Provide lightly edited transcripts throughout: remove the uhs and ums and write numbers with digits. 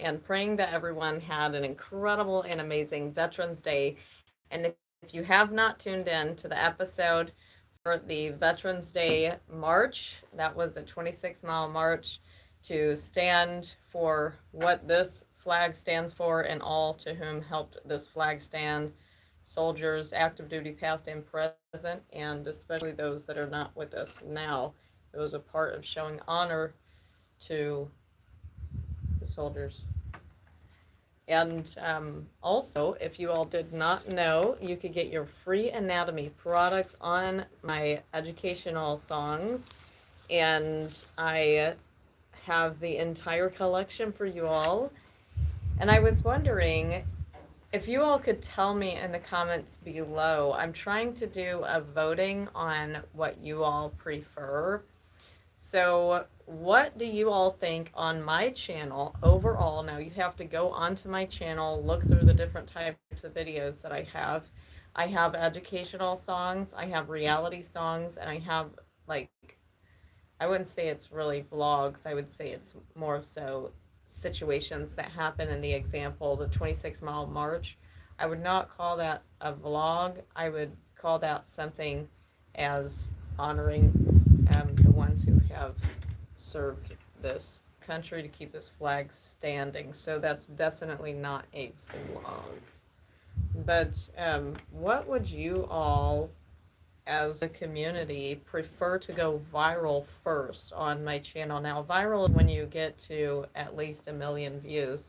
and praying that everyone had an incredible and amazing Veterans Day. And if you have not tuned in to the episode for the Veterans Day March, that was a 26-mile march to stand for what this flag stands for and all to whom helped this flag stand, soldiers, active duty, past and present, and especially those that are not with us now. It was a part of showing honor to the soldiers. And also, if you all did not know, you could get your free anatomy products on my educational songs. And I have the entire collection for you all. And I was wondering if you all could tell me in the comments below. I'm trying to do a voting on what you all prefer. So, what do you all think on my channel overall? Now, you have to go onto my channel, look through the different types of videos that I have. I have educational songs, I have reality songs, and I have, like, I wouldn't say it's really vlogs, I would say it's more of so situations that happen in the example, the 26-mile march. I would not call that a vlog, I would call that something as honoring the ones who have served this country to keep this flag standing. So that's definitely not a vlog. But what would you all, as a community, prefer to go viral first on my channel? Now, viral is when you get to at least 1 million views.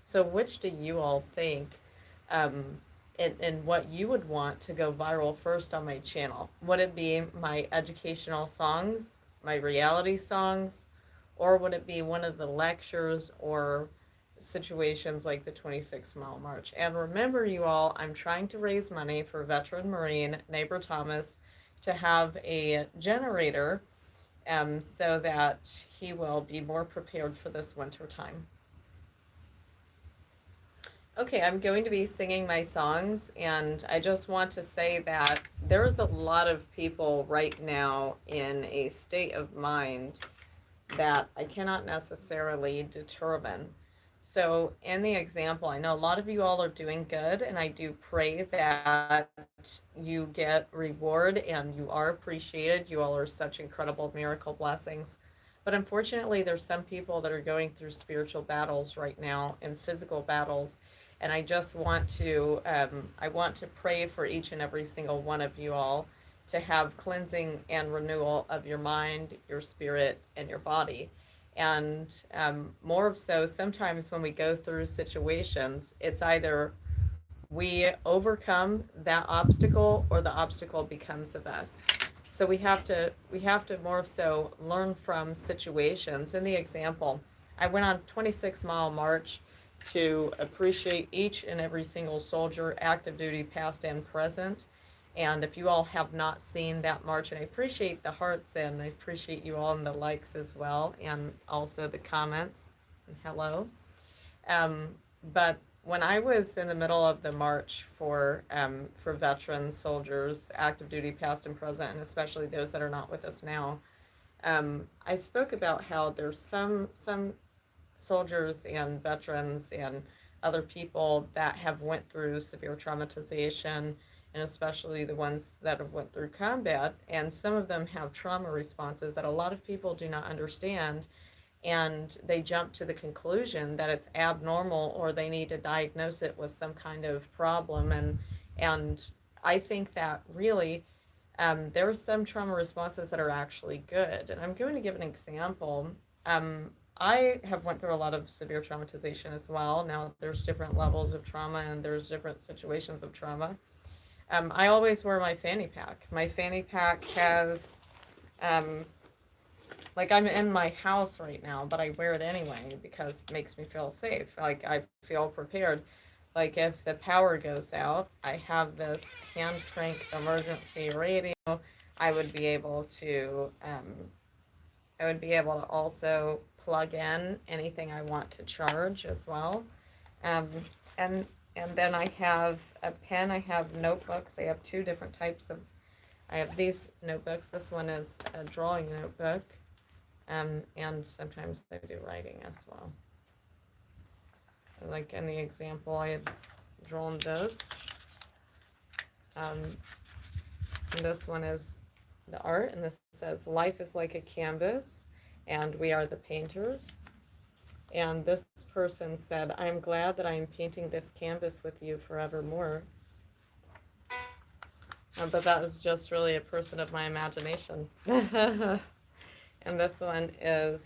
So, which do you all think? And what you would want to go viral first on my channel? Would it be my educational songs, my reality songs, or would it be one of the lectures or situations like the 26-mile march? And remember, you all, I'm trying to raise money for veteran Marine Neighbor Thomas to have a generator so that he will be more prepared for this winter time. Okay, I'm going to be singing my songs, and I just want to say that there's a lot of people right now in a state of mind that I cannot necessarily determine. So, in the example, I know a lot of you all are doing good, and I do pray that you get reward and you are appreciated. You all are such incredible miracle blessings. But unfortunately, there's some people that are going through spiritual battles right now and physical battles. And I just want to pray for each and every single one of you all to have cleansing and renewal of your mind, your spirit, and your body. And more of so, sometimes when we go through situations, it's either we overcome that obstacle or the obstacle becomes of us. So we have to more so learn from situations. In the example, I went on a 26-mile march to appreciate each and every single soldier, active duty, past and present. And if you all have not seen that march, and I appreciate the hearts and I appreciate you all and the likes as well, and also the comments, and hello. But when I was in the middle of the march for veterans, soldiers, active duty, past and present, and especially those that are not with us now, I spoke about how there's some soldiers and veterans and other people that have went through severe traumatization, and especially the ones that have went through combat, and some of them have trauma responses that a lot of people do not understand, and they jump to the conclusion that it's abnormal or they need to diagnose it with some kind of problem. And I think that really there are some trauma responses that are actually good, and I'm going to give an example. I have went through a lot of severe traumatization as well. Now, there's different levels of trauma and there's different situations of trauma. I always wear my fanny pack. My fanny pack has, like, I'm in my house right now, but I wear it anyway because it makes me feel safe. Like, I feel prepared. Like, if the power goes out, I have this hand crank emergency radio. I would be able to, also plug in anything I want to charge as well. Um, and and then I have a pen. I have notebooks. I have two different types of. I have these notebooks. This one is a drawing notebook, and sometimes I do writing as well. like in the example I had drawn this. Um, and this one is the art, and this says, "Life is like a canvas, and we are the painters." And this person said, "I am glad that I am painting this canvas with you forevermore." But that was just really a person of my imagination. And this one is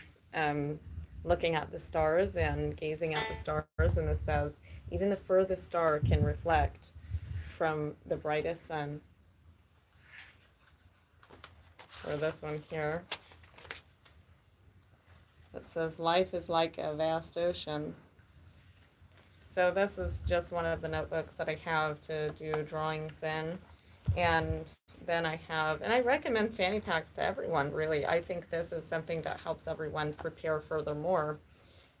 looking at the stars and gazing at the stars, and it says, "Even the furthest star can reflect from the brightest sun." Or this one here, that says, "Life is like a vast ocean." So this is just one of the notebooks that I have to do drawings in. And then I have, and I recommend fanny packs to everyone, really. I think this is something that helps everyone prepare furthermore.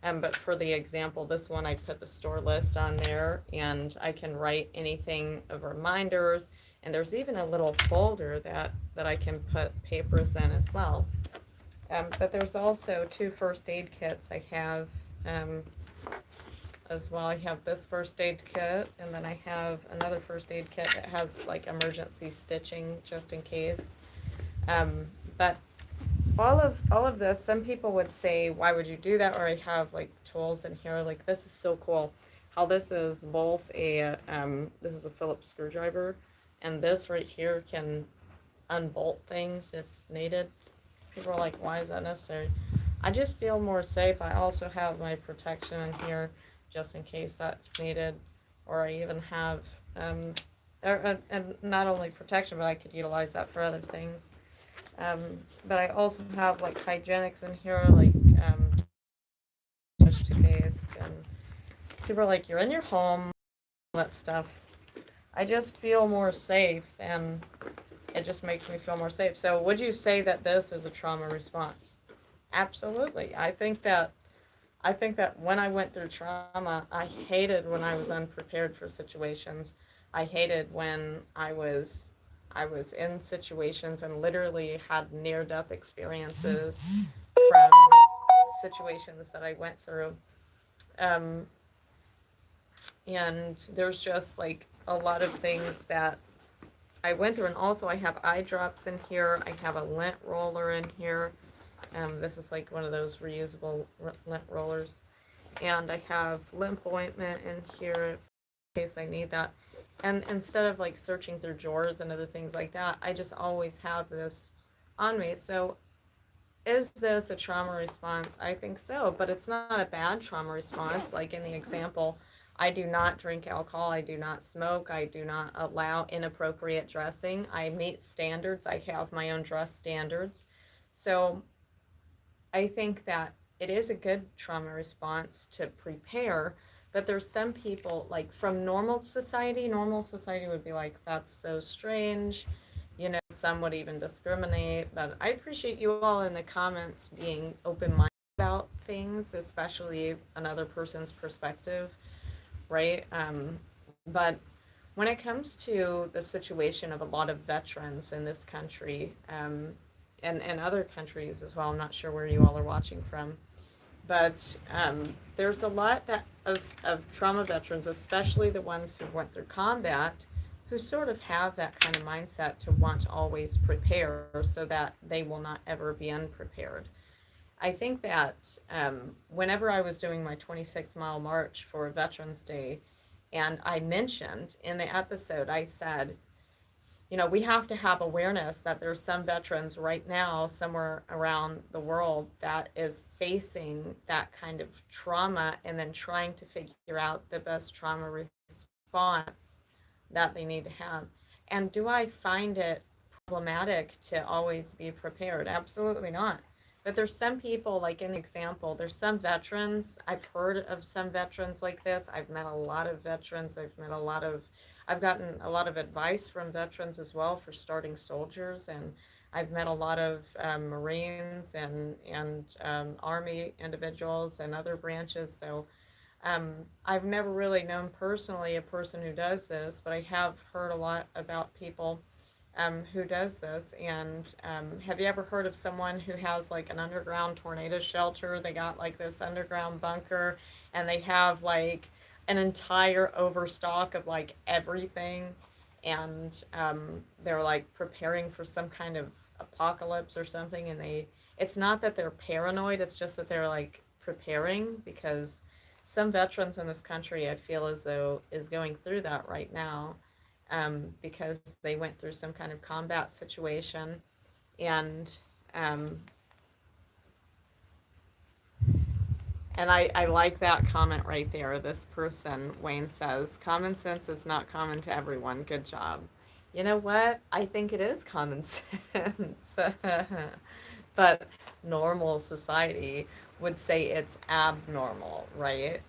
But for the example, this one, I put the store list on there, and I can write anything of reminders. And there's even a little folder that I can put papers in as well. But there's also 2 first aid kits I have as well. I have this first aid kit, and then I have another first aid kit that has like emergency stitching just in case. But all of this, some people would say, "Why would you do that?" Or I have like tools in here. Like this is so cool. How this is both a this is a Phillips screwdriver, and this right here can unbolt things if needed. People are like, "Why is that necessary?" I just feel more safe. I also have my protection in here just in case that's needed. Or I even have, and not only protection, but I could utilize that for other things. But I also have like hygienics in here, like toothpaste, and people are like, "You're in your home," all that stuff. I just feel more safe, and it just makes me feel more safe. So would you say that this is a trauma response? Absolutely. I think that when I went through trauma, I hated when I was unprepared for situations. I hated when I was in situations and literally had near death experiences from situations that I went through. Um, and there's just like a lot of things that I went through. And also, I have eye drops in here. I have a lint roller in here. This is like one of those reusable lint rollers. And I have lymph ointment in here in case I need that. And instead of like searching through drawers and other things like that, I just always have this on me. So is this a trauma response? I think so, but it's not a bad trauma response. Like in the example, I do not drink alcohol, I do not smoke, I do not allow inappropriate dressing. I meet standards, I have my own dress standards. So I think that it is a good trauma response to prepare, but there's some people, like from normal society would be like, "That's so strange." Some would even discriminate, but I appreciate you all in the comments being open-minded about things, especially another person's perspective, right? But when it comes to the situation of a lot of veterans in this country, and other countries as well, I'm not sure where you all are watching from, but there's a lot of trauma veterans, especially the ones who went through combat, who sort of have that kind of mindset to want to always prepare so that they will not ever be unprepared. I think that whenever I was doing my 26-mile march for Veterans Day, and I mentioned in the episode, I said, we have to have awareness that there's some veterans right now somewhere around the world that is facing that kind of trauma and then trying to figure out the best trauma response that they need to have. And do I find it problematic to always be prepared? Absolutely not. But there's some people, like in the example, there's some veterans, I've heard of some veterans like this. I've met a lot of veterans. I've gotten a lot of advice from veterans as well for starting soldiers, and I've met a lot of Marines and Army individuals and other branches. So I've never really known personally a person who does this, but I have heard a lot about people who does this. And have you ever heard of someone who has like an underground tornado shelter? They got like this underground bunker, and they have like an entire overstock of like everything, and they're like preparing for some kind of apocalypse or something, and it's not that they're paranoid, it's just that they're like preparing, because some veterans in this country I feel as though is going through that right now, because they went through some kind of combat situation, and um, I like that comment right there. This person, Wayne, says, common sense is not common to everyone. Good job. You know what? I think it is common sense. But normal society would say it's abnormal, right?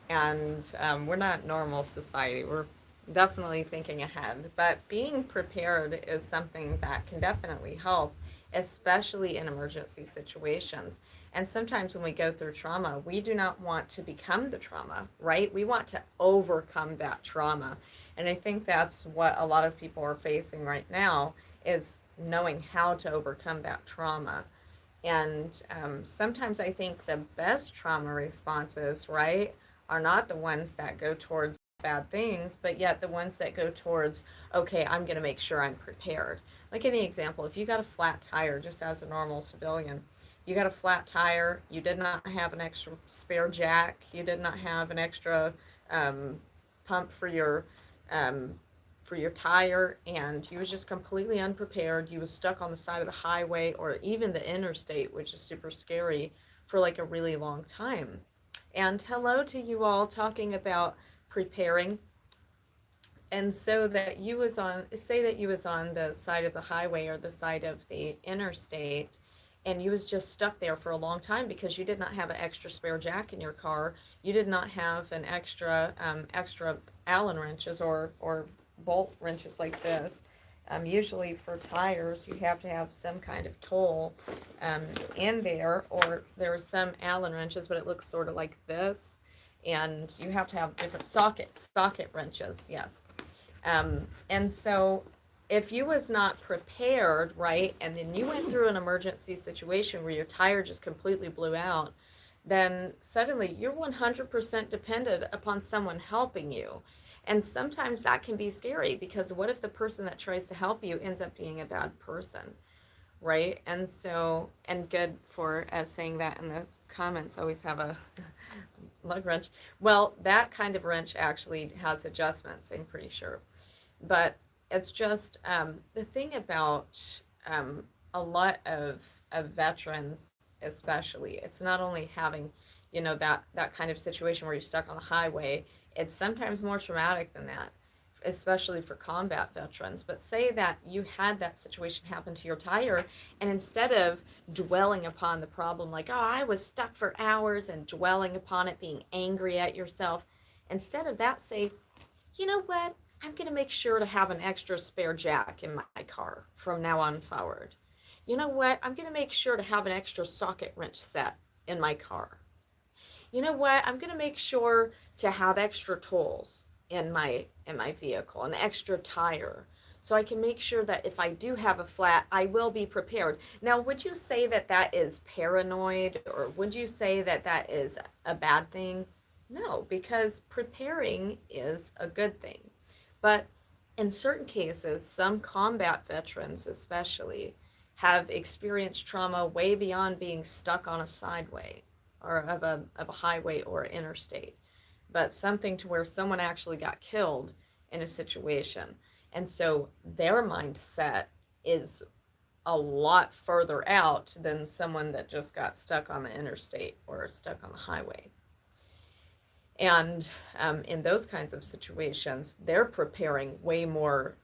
And we're not normal society. We're definitely thinking ahead. But being prepared is something that can definitely help, especially in emergency situations. And sometimes when we go through trauma, we do not want to become the trauma, right? We want to overcome that trauma. And I think that's what a lot of people are facing right now, is knowing how to overcome that trauma. And sometimes I think the best trauma responses, right, are not the ones that go towards bad things, but yet the ones that go towards, okay, I'm going to make sure I'm prepared. Like any example, if you got a flat tire, just as a normal civilian, you got a flat tire, you did not have an extra spare jack, you did not have an extra um, pump um, for your tire, and you was just completely unprepared. You was stuck on the side of the highway or even the interstate, which is super scary, for like a really long time. And hello to you all, talking about preparing. And so that you was on, say that you was on the side of the highway or the side of the interstate, and you was just stuck there for a long time because you did not have an extra spare jack in your car. You did not have an extra Allen wrenches or bolt wrenches like this. Usually for tires, you have to have some kind of tool um, in there, or there are some Allen wrenches, but it looks sort of like this. And you have to have different socket wrenches, yes. And so if you was not prepared, right, and then you went through an emergency situation where your tire just completely blew out, then suddenly you're 100% dependent upon someone helping you. And sometimes that can be scary, because what if the person that tries to help you ends up being a bad person, right? And so, and good for saying that in the comments, always have a lug wrench. Well, that kind of wrench actually has adjustments, I'm pretty sure. But it's just the thing about a lot of veterans, especially, it's not only having, that kind of situation where you're stuck on the highway. It's sometimes more traumatic than that, especially for combat veterans. But say that you had that situation happen to your tire, and instead of dwelling upon the problem, like, oh, I was stuck for hours, and dwelling upon it, being angry at yourself, instead of that, say, you know what? I'm going to make sure to have an extra spare jack in my car from now on forward. You know what? I'm going to make sure to have an extra socket wrench set in my car. You know what? I'm going to make sure to have extra tools in my vehicle, an extra tire, so I can make sure that if I do have a flat, I will be prepared. Now, would you say that that is paranoid, or would you say that that is a bad thing? No, because preparing is a good thing. But in certain cases, some combat veterans especially have experienced trauma way beyond being stuck on a sideway or of a highway or interstate, but something to where someone actually got killed in a situation. And so their mindset is a lot further out than someone that just got stuck on the interstate or stuck on the highway. And in those kinds of situations, they're preparing way more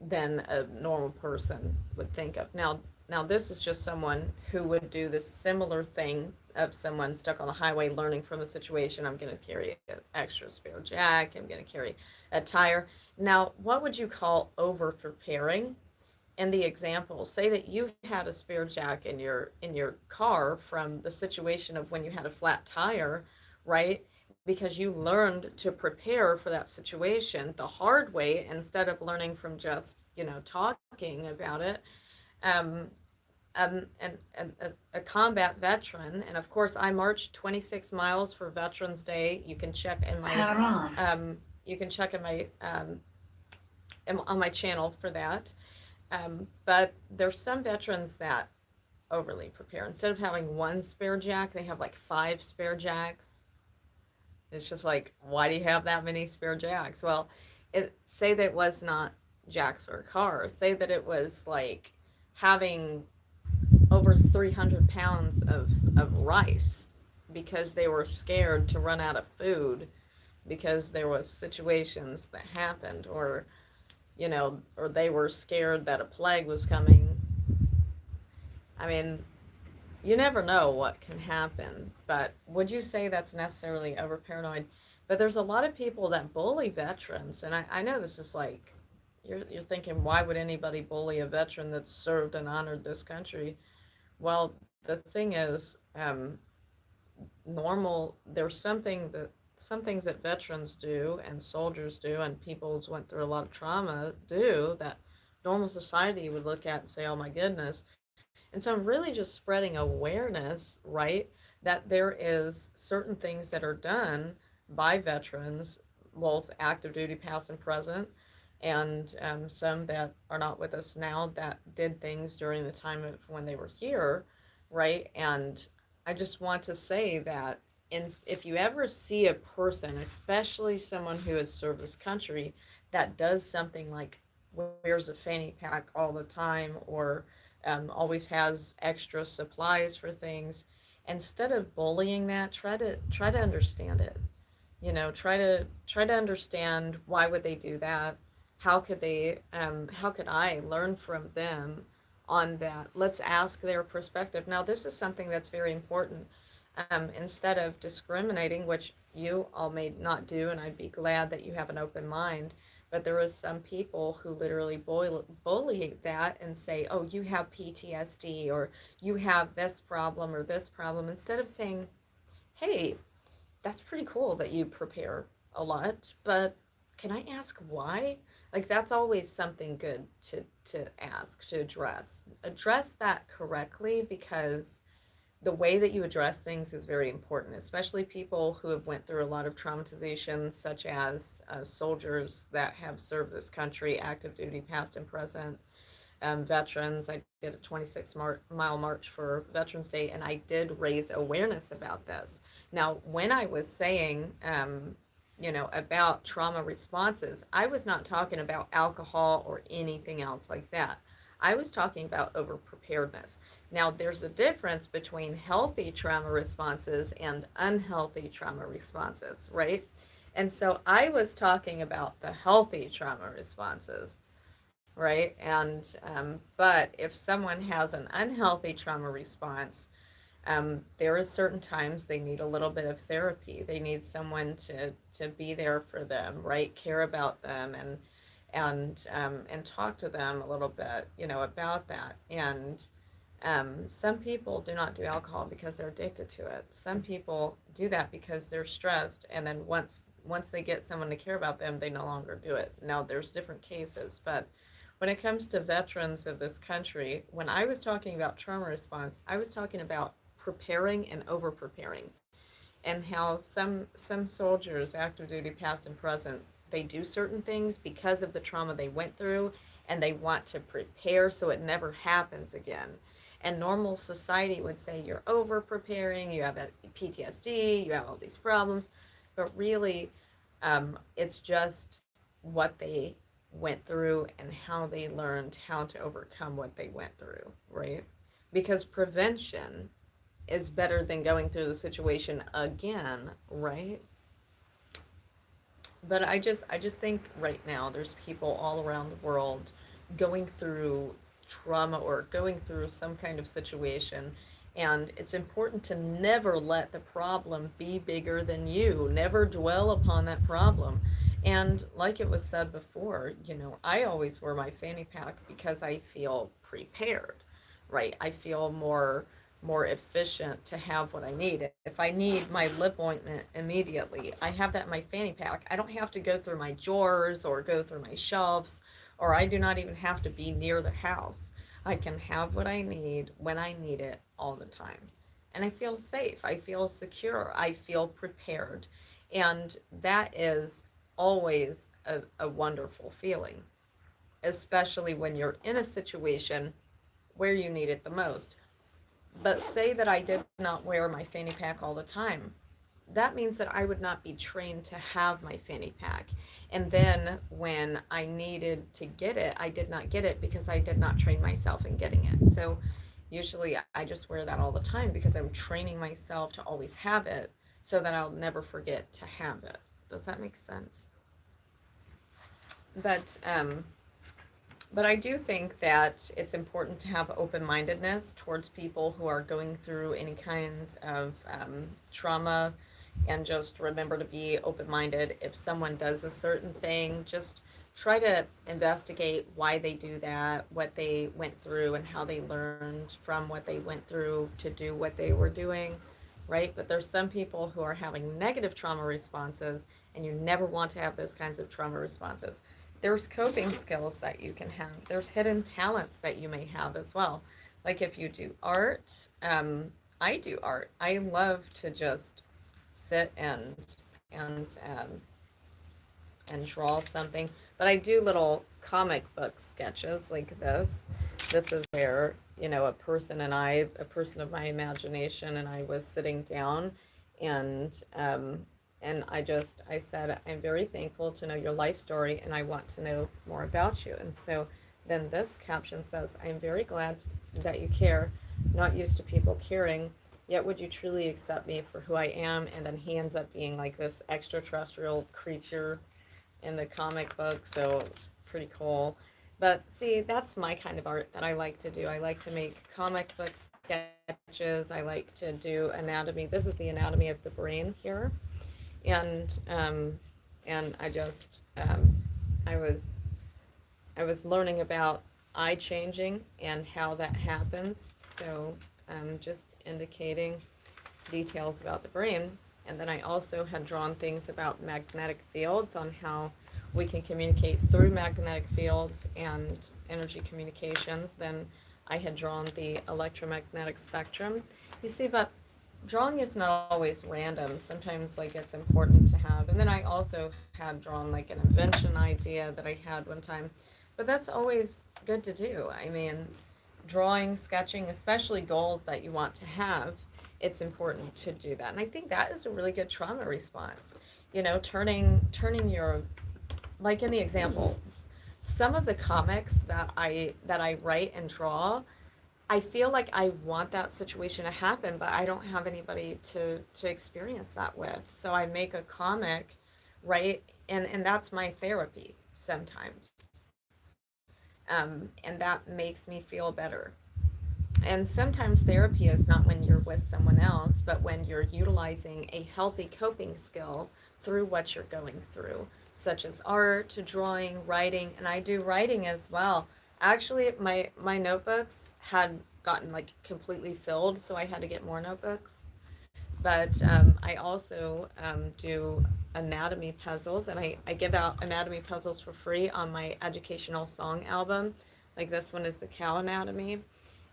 than a normal person would think of. Now this is just someone who would do this similar thing of someone stuck on the highway learning from a situation. I'm going to carry an extra spare jack. I'm going to carry a tire. Now, what would you call over preparing? In the example, say that you had a spare jack in your car from the situation of when you had a flat tire, right? Because you learned to prepare for that situation the hard way, instead of learning from just talking about it. um, a combat veteran, and of course I marched 26 miles for Veterans Day. You can check in my on my channel for that. But there's some veterans that overly prepare. Instead of having one spare jack, they have like five spare jacks. It's just like, why do you have that many spare jacks? Well, say that it was not jacks for a car. Say that it was like having over 300 pounds of rice because they were scared to run out of food because there was situations that happened, or or they were scared that a plague was coming. I mean, you never know what can happen, but would you say that's necessarily over paranoid? But there's a lot of people that bully veterans, and I know this is like, you're thinking, why would anybody bully a veteran that's served and honored this country? Well, the thing is, there's some things that veterans do and soldiers do and people who's went through a lot of trauma do that normal society would look at and say, oh my goodness. And so I'm really just spreading awareness, right? That there is certain things that are done by veterans, both active duty, past and present, and some that are not with us now that did things during the time of when they were here, right? And I just want to say that if you ever see a person, especially someone who has served this country, that does something like wears a fanny pack all the time, or always has extra supplies for things, instead of bullying that, try to understand it. Try to understand, why would they do that? How could I learn from them on that? Let's ask their perspective. Now, this is something that's very important. Instead of discriminating, which you all may not do, and I'd be glad that you have an open mind, but there is some people who literally bully that and say, oh, you have PTSD, or you have this problem or this problem, instead of saying, hey, that's pretty cool that you prepare a lot, but can I ask why? Like, that's always something good to ask, to address that correctly, because the way that you address things is very important, especially people who have went through a lot of traumatization, such as soldiers that have served this country, active duty, past and present, veterans. I did a 26-mile march for Veterans Day, and I did raise awareness about this. Now, when I was saying, about trauma responses, I was not talking about alcohol or anything else like that. I was talking about over preparedness. Now, there's a difference between healthy trauma responses and unhealthy trauma responses, right? And so I was talking about the healthy trauma responses, right? And but if someone has an unhealthy trauma response, there are certain times they need a little bit of therapy. They need someone to be there for them, right? Care about them, and talk to them a little bit, about that. And some people do not do alcohol because they're addicted to it. Some people do that because they're stressed, and then once they get someone to care about them, they no longer do it. Now, there's different cases, but when it comes to veterans of this country, when I was talking about trauma response, I was talking about preparing and over preparing, and how some soldiers, active duty, past and present, they do certain things because of the trauma they went through, and they want to prepare so it never happens again. And normal society would say you're over preparing, you have a PTSD, you have all these problems, but really, it's just what they went through and how they learned how to overcome what they went through, right? Because prevention is better than going through the situation again, right? But I just think right now there's people all around the world going through trauma or going through some kind of situation, and it's important to never let the problem be bigger than you. Never dwell upon that problem. And like it was said before, I always wear my fanny pack because I feel prepared, right? I feel more efficient to have what I need. If I need my lip ointment immediately, I have that in my fanny pack. I don't have to go through my drawers or go through my shelves, or I do not even have to be near the house. I can have what I need when I need it all the time. And I feel safe. I feel secure. I feel prepared. And that is always a wonderful feeling, especially when you're in a situation where you need it the most. But say that I did not wear my fanny pack all the time. That means that I would not be trained to have my fanny pack. And then when I needed to get it, I did not get it because I did not train myself in getting it. So usually I just wear that all the time because I'm training myself to always have it so that I'll never forget to have it. Does that make sense? But but I do think that it's important to have open mindedness towards people who are going through any kind of trauma, and just remember to be open minded. If someone does a certain thing, just try to investigate why they do that, what they went through, and how they learned from what they went through to do what they were doing, right? But there's some people who are having negative trauma responses, and you never want to have those kinds of trauma responses. There's coping skills that you can have. There's hidden talents that you may have as well. Like if you do art, I do art. I love to just sit and and draw something. But I do little comic book sketches like this. This is where, a person of my imagination, and I was sitting down, and I said, I'm very thankful to know your life story, and I want to know more about you. And so then this caption says, I'm very glad that you care, not used to people caring. Yet would you truly accept me for who I am? And then he ends up being like this extraterrestrial creature in the comic book, so it's pretty cool. But see, that's my kind of art that I like to do. I like to make comic book sketches. I like to do anatomy. This is the anatomy of the brain here, and I was learning about eye changing and how that happens. So just indicating details about the brain. And then I also had drawn things about magnetic fields, on how we can communicate through magnetic fields and energy communications. Then I had drawn the electromagnetic spectrum. You see, but drawing is not always random. Sometimes like it's important to have. And then I also had drawn like an invention idea that I had one time. But that's always good to do. I mean, drawing, sketching, especially goals that you want to have, it's important to do that. And I think that is a really good trauma response. Turning your, like in the example, some of the comics that I write and draw, I feel like I want that situation to happen, but I don't have anybody to experience that with. So I make a comic, right? And that's my therapy sometimes. And that makes me feel better. And sometimes therapy is not when you're with someone else, but when you're utilizing a healthy coping skill through what you're going through, such as art, drawing, writing, and I do writing as well. Actually, my notebooks had gotten like completely filled, so I had to get more notebooks. But I also do anatomy puzzles, and I give out anatomy puzzles for free on my educational song album. Like this one is the cow anatomy,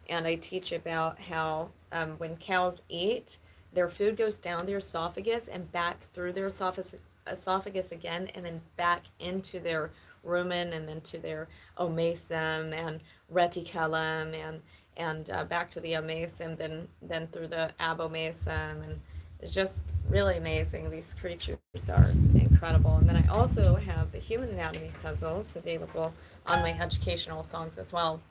and I teach about how when cows eat, their food goes down their esophagus and back through their esophagus again, and then back into their rumen, and then to their omasum and reticulum, and back to the omasum, then through the abomasum, and it's just really amazing. These creatures are incredible. And then I also have the human anatomy puzzles available on my educational songs as well.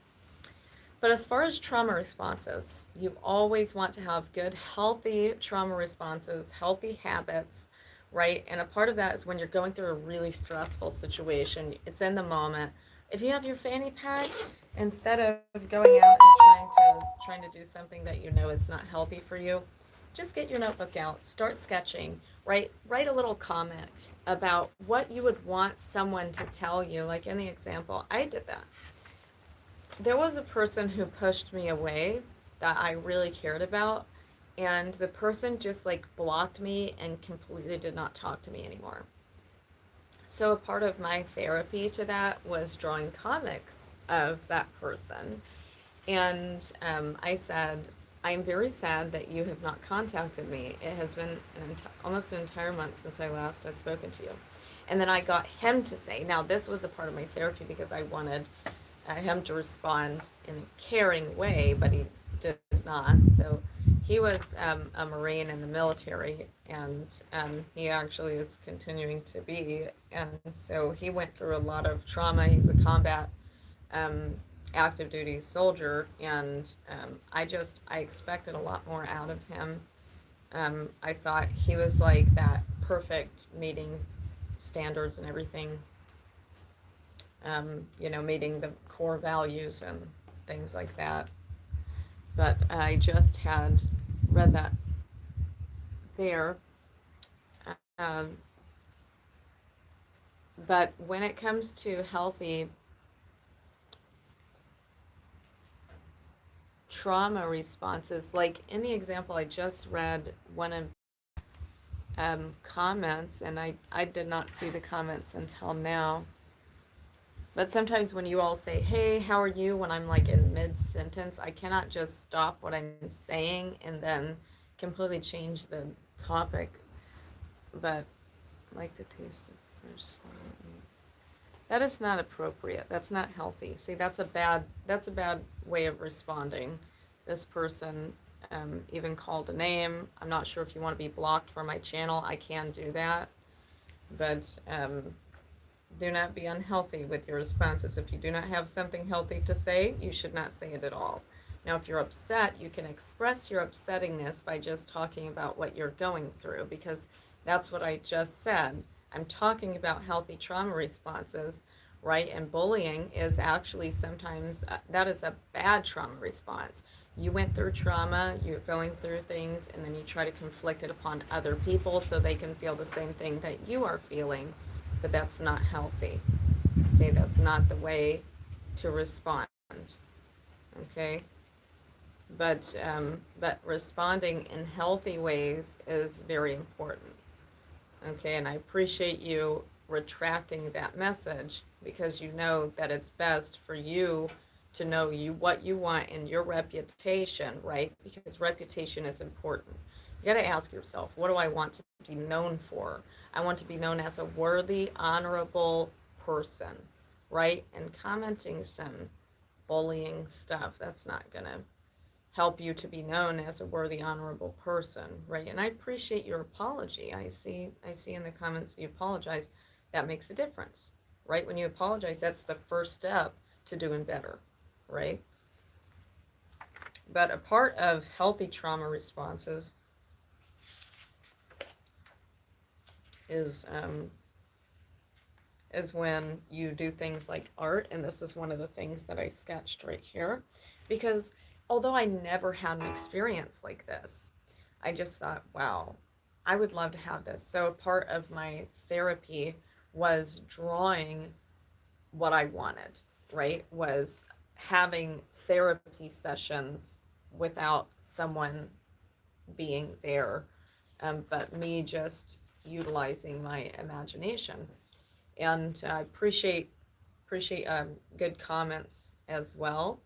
But as far as trauma responses, you always want to have good, healthy trauma responses, healthy habits, right? And a part of that is when you're going through a really stressful situation, it's in the moment. If you have your fanny pack, instead of going out and trying to do something that you know is not healthy for you, just get your notebook out, start sketching, write a little comic about what you would want someone to tell you. Like in the example, I did that. There was a person who pushed me away that I really cared about, and the person just like blocked me and completely did not talk to me anymore. So a part of my therapy to that was drawing comics of that person. And I said, I am very sad that you have not contacted me. It has been almost an entire month since I last had spoken to you. And then I got him to say, now this was a part of my therapy because I wanted him to respond in a caring way, but he did not. So he was a Marine in the military, and he actually is continuing to be. And so he went through a lot of trauma. He's a combat um, active duty soldier, and I expected a lot more out of him. I thought he was like that perfect meeting standards and everything, meeting the core values and things like that. But I just had read that there. Um, but when it comes to healthy trauma responses, like in the example I just read, one of comments, and I did not see the comments until now. But sometimes when you all say, hey, how are you, when I'm like in mid sentence, I cannot just stop what I'm saying and then completely change the topic. But like the taste of first salad. That is not appropriate. That's not healthy. See, that's a bad way of responding. This person even called a name. I'm not sure if you want to be blocked from my channel. I can do that, but do not be unhealthy with your responses. If you do not have something healthy to say, you should not say it at all. Now, if you're upset, you can express your upsettingness by just talking about what you're going through, because that's what I just said. I'm talking about healthy trauma responses, right? And bullying is actually sometimes, that is a bad trauma response. You went through trauma, you're going through things, and then you try to conflict it upon other people so they can feel the same thing that you are feeling, but that's not healthy. Okay, that's not the way to respond. Okay, but responding in healthy ways is very important. Okay, and I appreciate you retracting that message, because you know that it's best for you to know what you want in your reputation, right? Because reputation is important. You got to ask yourself, what do I want to be known for? I want to be known as a worthy, honorable person, right? And commenting some bullying stuff, that's not going to help you to be known as a worthy, honorable person, right? And I appreciate your apology. I see in the comments you apologize. That makes a difference, right? When you apologize, that's the first step to doing better, right? But a part of healthy trauma responses is when you do things like art, and this is one of the things that I sketched right here, because although I never had an experience like this, I just thought, wow, I would love to have this. So part of my therapy was drawing what I wanted, right? Was having therapy sessions without someone being there, but me just utilizing my imagination. And I appreciate good comments as well.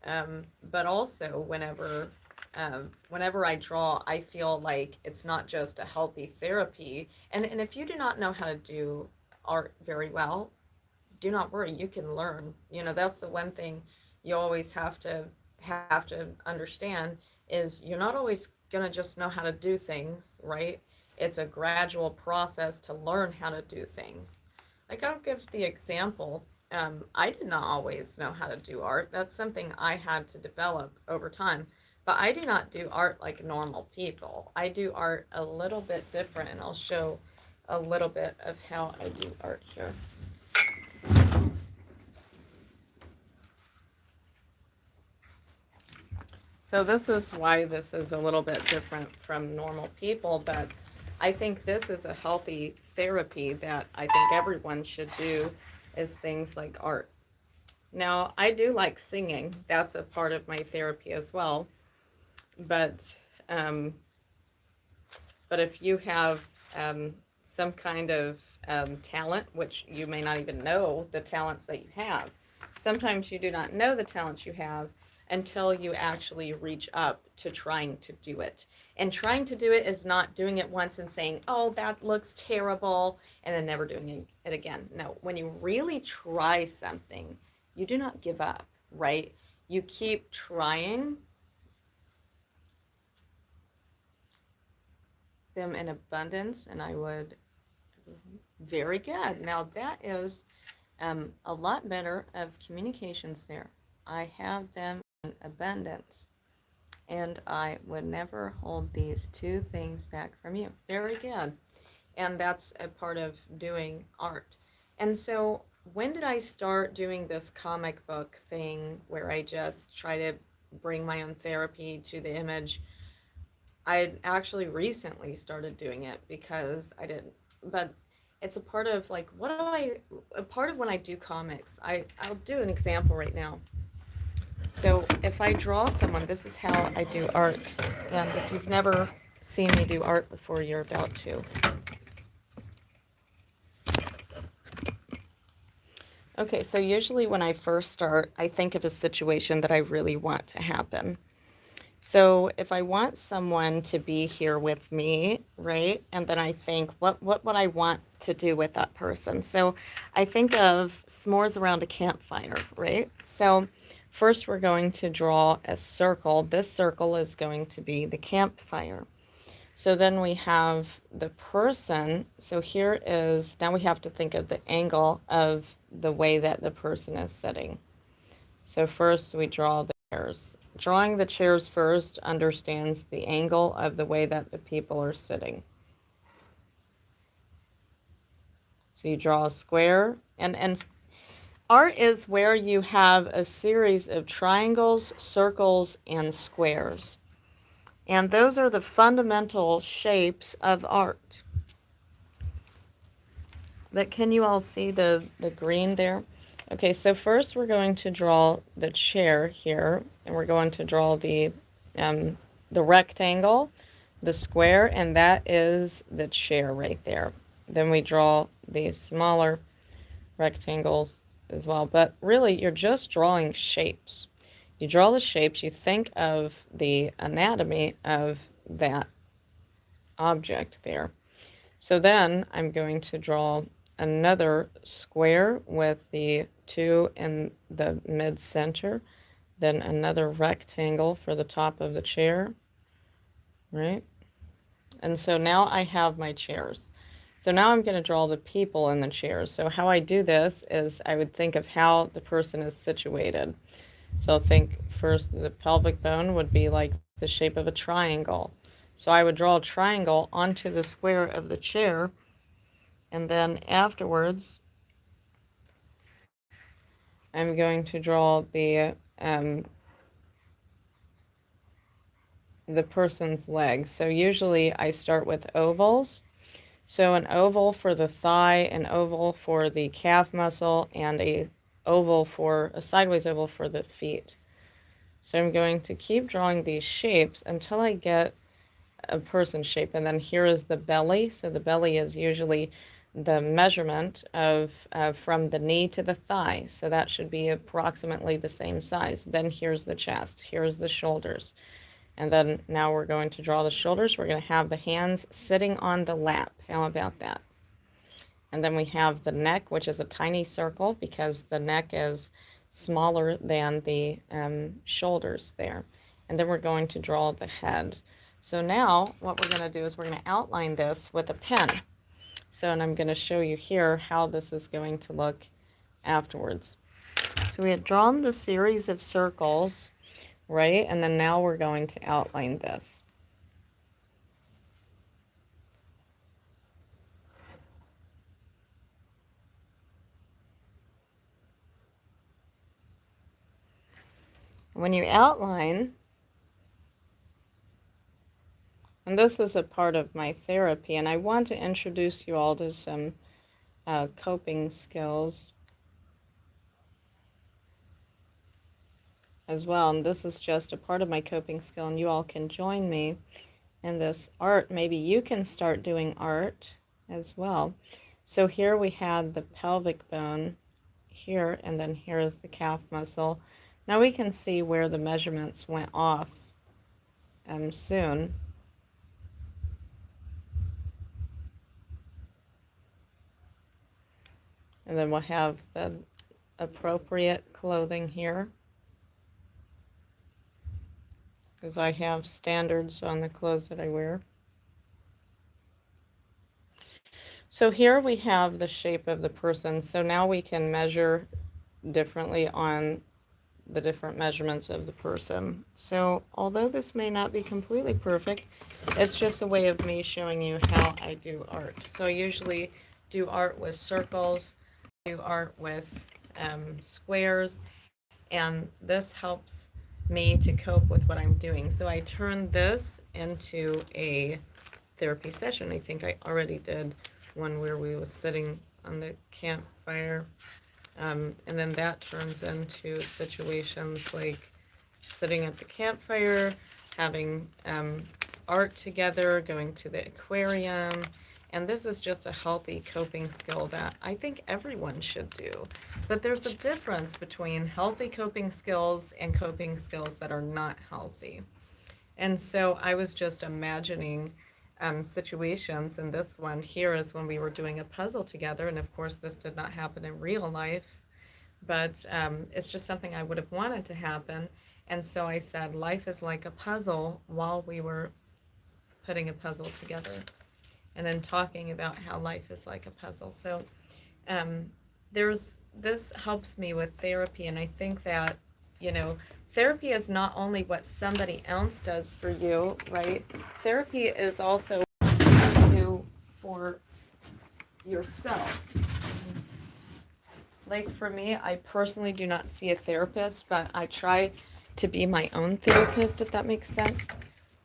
But also whenever I draw, I feel like it's not just a healthy therapy. And if you do not know how to do art very well, do not worry, you can learn. That's the one thing you always have to understand, is you're not always going to just know how to do things, right? It's a gradual process to learn how to do things. Like, I'll give the example. I did not always know how to do art. That's something I had to develop over time. But I do not do art like normal people. I do art a little bit different, and I'll show a little bit of how I do art here. So this is why this is a little bit different from normal people, but I think this is a healthy therapy that I think everyone should do, is things like art. Now, I do like singing. That's a part of my therapy as well. But um, but if you have some kind of talent, which you may not even know the talents that you have. Sometimes you do not know the talents you have, until you actually reach up to trying to do it. And trying to do it is not doing it once and saying, oh, that looks terrible, and then never doing it again. No, when you really try something, you do not give up, right? You keep trying them in abundance, and I would, very good. Now that is a lot better of communications there. I have them in abundance, and I would never hold these two things back from you. Very good. And that's a part of doing art. And so, when did I start doing this comic book thing where I just try to bring my own therapy to the image? I actually recently started doing it because I didn't, but it's a part of like, what do I, a part of when I do comics, I'll do an example right now. So if I draw someone, this is how I do art. And if you've never seen me do art before, you're about to. Okay, so usually when I first start, I think of a situation that I really want to happen. So if I want someone to be here with me, right? And then I think, what would I want to do with that person? So I think of s'mores around a campfire, right? So first we're going to draw a circle. This circle is going to be the campfire. So then we have the person. So here is, now we have to think of the angle of the way that the person is sitting. So first we draw the chairs. Drawing the chairs first understands the angle of the way that the people are sitting. So you draw a square, and art is where you have a series of triangles, circles, and squares. And those are the fundamental shapes of art. But can you all see the green there? Okay, so first we're going to draw the chair here, and we're going to draw the rectangle, the square, and that is the chair right there. Then we draw the smaller rectangles as well. But really, you're just drawing shapes. You draw the shapes, you think of the anatomy of that object there. So then I'm going to draw another square with the 2 in the mid-center, then another rectangle for the top of the chair, right? And so now I have my chairs. So now I'm going to draw the people in the chairs. So how I do this is I would think of how the person is situated. So I'll think first the pelvic bone would be like the shape of a triangle. So I would draw a triangle onto the square of the chair, and then afterwards I'm going to draw the person's legs. So usually I start with ovals. So an oval for the thigh, an oval for the calf muscle, and a sideways oval for the feet. So I'm going to keep drawing these shapes until I get a person shape. And then here is the belly. So the belly is usually the measurement of from the knee to the thigh. So that should be approximately the same size. Then here's the chest. Here's the shoulders. And then now we're going to draw the shoulders. We're going to have the hands sitting on the lap. How about that? And then we have the neck, which is a tiny circle because the neck is smaller than the shoulders there. And then we're going to draw the head. So now what we're going to do is we're going to outline this with a pen. So, and I'm going to show you here how this is going to look afterwards. So we had drawn the series of circles, right? And then now we're going to outline this. When you outline, and this is a part of my therapy, and I want to introduce you all to some coping skills as well. And this is just a part of my coping skill, and you all can join me in this art. Maybe you can start doing art as well. So here we had the pelvic bone here, and then here is the calf muscle. Now we can see where the measurements went off soon. And then we'll have the appropriate clothing here, because I have standards on the clothes that I wear. So here we have the shape of the person. So now we can measure differently on the different measurements of the person. So although this may not be completely perfect, it's just a way of me showing you how I do art. So I usually do art with circles, do art with squares, and this helps me to cope with what I'm doing. So I turned this into a therapy session. I think I already did one where we were sitting on the campfire, and then that turns into situations like sitting at the campfire, having art together, going to the aquarium. And this is just a healthy coping skill that I think everyone should do. But there's a difference between healthy coping skills and coping skills that are not healthy. And so I was just imagining situations, and this one here is when we were doing a puzzle together. And of course, this did not happen in real life, but it's just something I would have wanted to happen. And so I said, life is like a puzzle, while we were putting a puzzle together, and then talking about how life is like a puzzle. So this helps me with therapy, and I think that, therapy is not only what somebody else does for you, right? Therapy is also what you do for yourself. Like for me, I personally do not see a therapist, but I try to be my own therapist, if that makes sense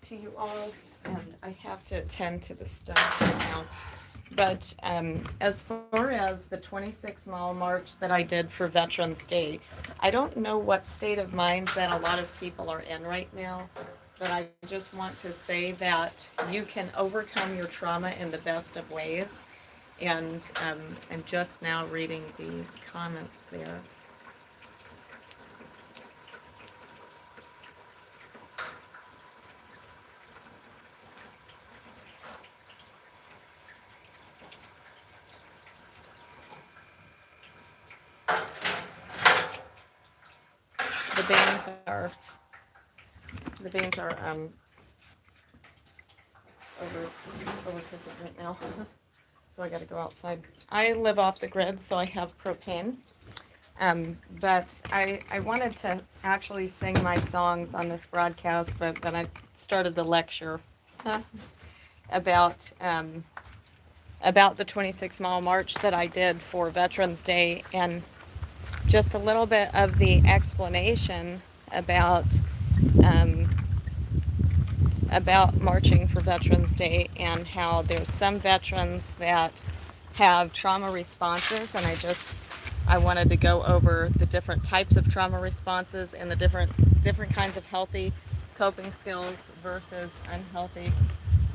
to you all. And I have to attend to the stuff right now. But as far as the 26-mile march that I did for Veterans Day, I don't know what state of mind that a lot of people are in right now, but I just want to say that you can overcome your trauma in the best of ways. And I'm just now reading the comments there. The beans are overcooked right now. So I got to go outside. I live off the grid, so I have propane. But I wanted to actually sing my songs on this broadcast, but then I started the lecture about the 26-mile march that I did for Veterans Day, and just a little bit of the explanation about marching for Veterans Day, and how there's some veterans that have trauma responses, and I wanted to go over the different types of trauma responses and the different kinds of healthy coping skills versus unhealthy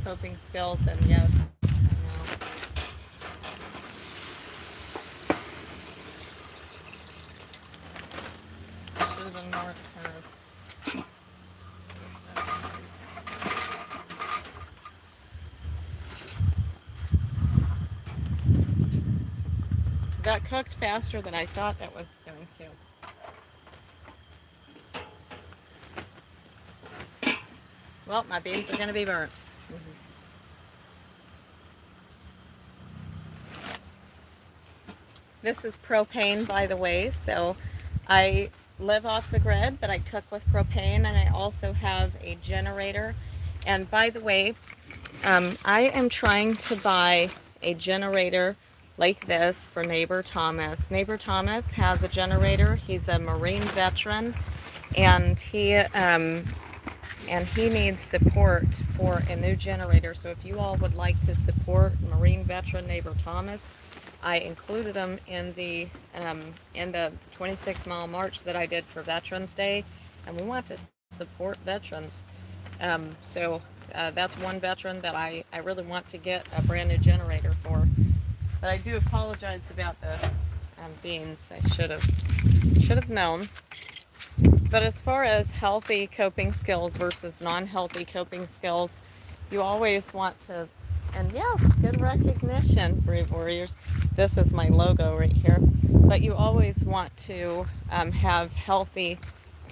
coping skills. And yes, I know. I should have been more attentive. That cooked faster than I thought that was going to. Well, my beans are going to be burnt. This is propane, by the way, so I live off the grid, but I cook with propane, and I also have a generator. And by the way, I am trying to buy a generator like this for neighbor Thomas. Neighbor Thomas has a generator. He's a Marine veteran, and he needs support for a new generator. So if you all would like to support Marine veteran neighbor Thomas, I included him in the 26-mile march that I did for Veterans Day, and we want to support veterans. So that's one veteran that I really want to get a brand new generator for. But I do apologize about the beans. I should have known. But as far as healthy coping skills versus non healthy coping skills, you always want to, and yes, good recognition, Brave Warriors. This is my logo right here. But you always want to have healthy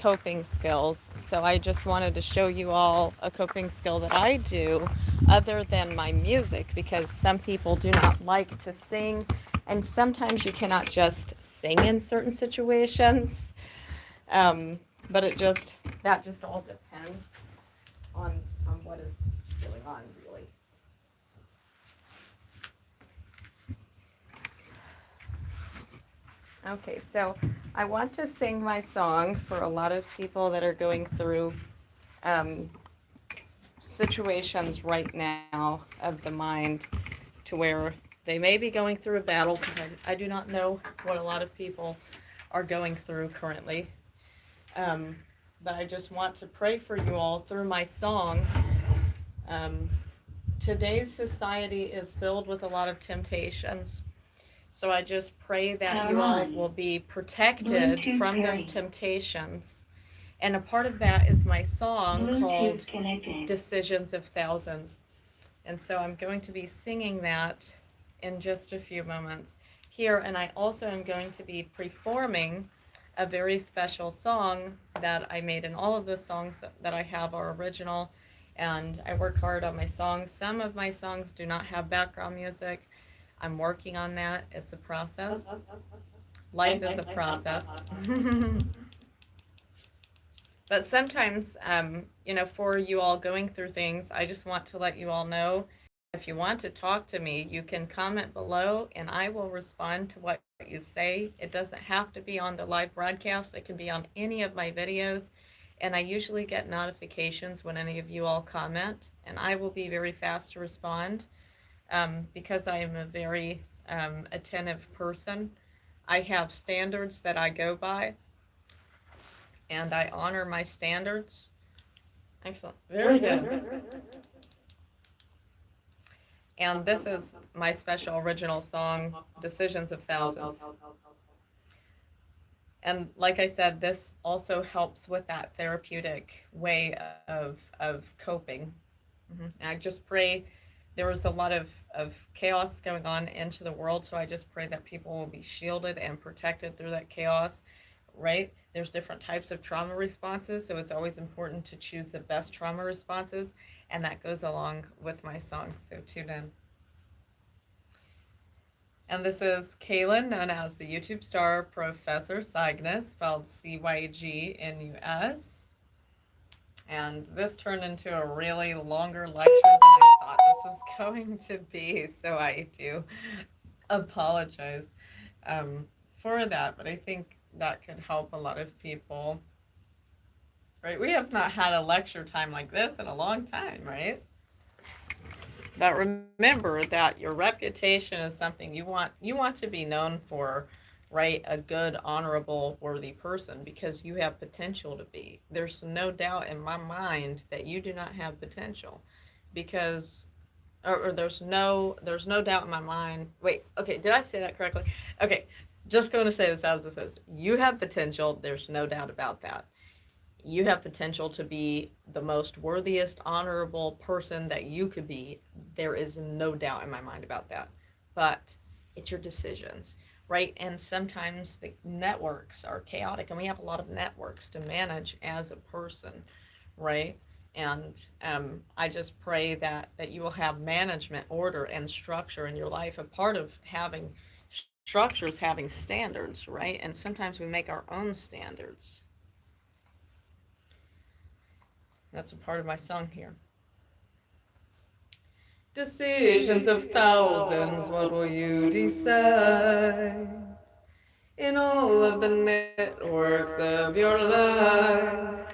coping skills. So I just wanted to show you all a coping skill that I do other than my music, because some people do not like to sing, and sometimes you cannot just sing in certain situations. Um, but that just all depends on what is going on, really. Okay, so I want to sing my song for a lot of people that are going through um, situations right now of the mind, to where they may be going through a battle, because I do not know what a lot of people are going through currently. Um, but I just want to pray for you all through my song. Um, Today's society is filled with a lot of temptations. So I just pray that you all will be protected from those temptations. And a part of that is my song called Decisions of Thousands. And so I'm going to be singing that in just a few moments here. And I also am going to be performing a very special song that I made. And all of the songs that I have are original, and I work hard on my songs. Some of my songs do not have background music. I'm working on that. It's a process. Life is a process. But sometimes, for you all going through things, I just want to let you all know, if you want to talk to me, you can comment below and I will respond to what you say. It doesn't have to be on the live broadcast. It can be on any of my videos. And I usually get notifications when any of you all comment, and I will be very fast to respond, because I am a very attentive person. I have standards that I go by, and I honor my standards. Excellent. Very good. And this is my special original song, Decisions of Thousands. And like I said, this also helps with that therapeutic way of coping. And I just pray, there was a lot of chaos going on into the world, so I just pray that people will be shielded and protected through that chaos, right? There's different types of trauma responses, so it's always important to choose the best trauma responses, and that goes along with my songs, so tune in. And this is Kaylin, known as the YouTube star Professor Cygnus, spelled Cygnus. And this turned into a really longer lecture than I thought this was going to be, so I do apologize for that, but I think that could help a lot of people. Right? We have not had a lecture time like this in a long time, right? But remember that your reputation is something you want to be known for, right? A good, honorable, worthy person, because you have potential to be. There's no doubt in my mind that you do not have potential, because or there's no doubt in my mind. Wait, okay, did I say that correctly? Okay, just going to say this as this is. You have potential, there's no doubt about that. You have potential to be the most worthiest, honorable person that you could be. There is no doubt in my mind about that. But it's your decisions, right? And sometimes the networks are chaotic, and we have a lot of networks to manage as a person, right? And I just pray that you will have management, order, and structure in your life. A part of having structure is having standards, right? And sometimes we make our own standards. That's a part of my song here. Decisions of thousands, what will you decide? In all of the networks of your life,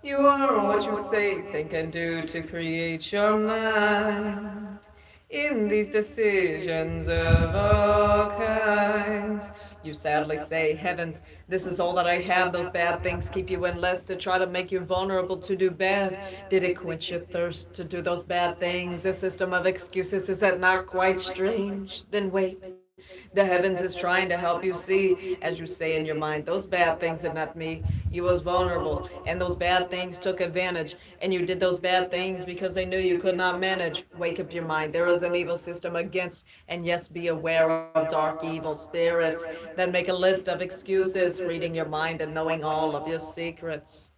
you are what you say, think, and do to create your mind. In these decisions of all kinds, you sadly say, heavens, this is all that I have. Those bad things keep you in less, to try to make you vulnerable to do bad. Did it quench your thirst to do those bad things? A system of excuses, is that not quite strange? Then wait. The heavens is trying to help you see, as you say in your mind, those bad things are not me. You was vulnerable, and those bad things took advantage, and you did those bad things because they knew you could not manage. Wake up your mind. There is an evil system against, and yes, be aware of dark evil spirits that make a list of excuses, reading your mind and knowing all of your secrets.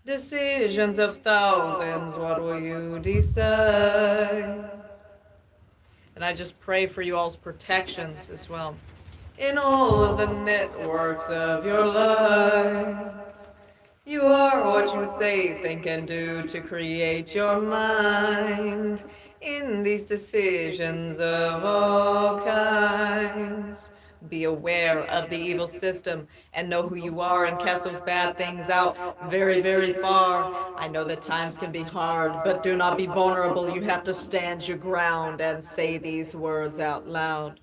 Decisions of thousands, what will you decide? And I just pray for you all's protections as well. In all of the networks of your life, you are what you say, think, and do to create your mind in these decisions of all kinds. Be aware of the evil system and know who you are and cast those bad things out very, very far. I know that times can be hard, but do not be vulnerable. You have to stand your ground and say these words out loud.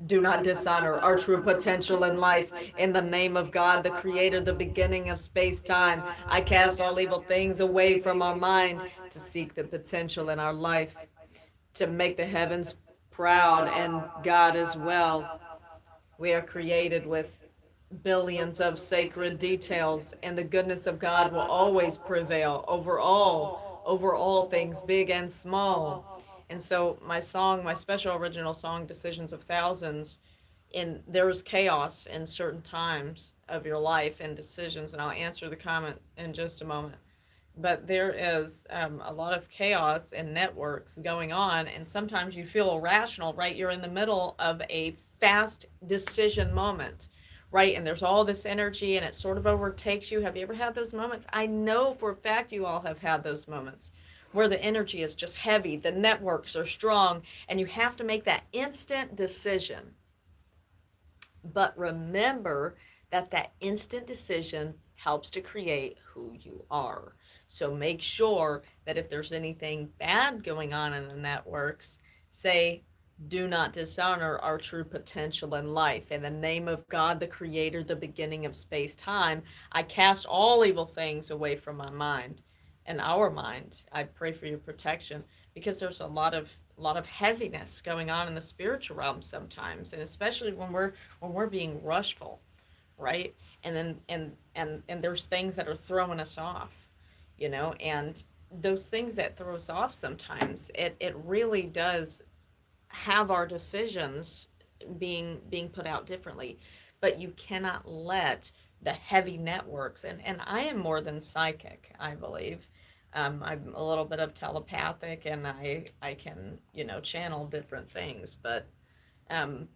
Do not dishonor our true potential in life. In the name of God, the Creator, the beginning of space time, I cast all evil things away from our mind to seek the potential in our life, to make the heavens proud and God as well. We are created with billions of sacred details, and the goodness of God will always prevail over all things, big and small. And so, my song, my special original song, Decisions of Thousands, there is chaos in certain times of your life and decisions, and I'll answer the comment in just a moment. But there is a lot of chaos and networks going on, and sometimes you feel irrational, right? You're in the middle of a fast decision moment, right? And there's all this energy, and it sort of overtakes you. Have you ever had those moments? I know for a fact you all have had those moments where the energy is just heavy, the networks are strong, and you have to make that instant decision. But remember that instant decision helps to create who you are. So make sure that if there's anything bad going on in the networks, say, do not dishonor our true potential in life. In the name of God, the Creator, the beginning of space time, I cast all evil things away from my mind and our mind. I pray for your protection because there's a lot of heaviness going on in the spiritual realm sometimes, and especially when we're being rushful, right? And then and there's things that are throwing us off, and those things that throw us off sometimes, it really does have our decisions being put out differently. But you cannot let the heavy networks, and I am more than psychic, I believe. I'm a little bit of telepathic, and I can, channel different things. But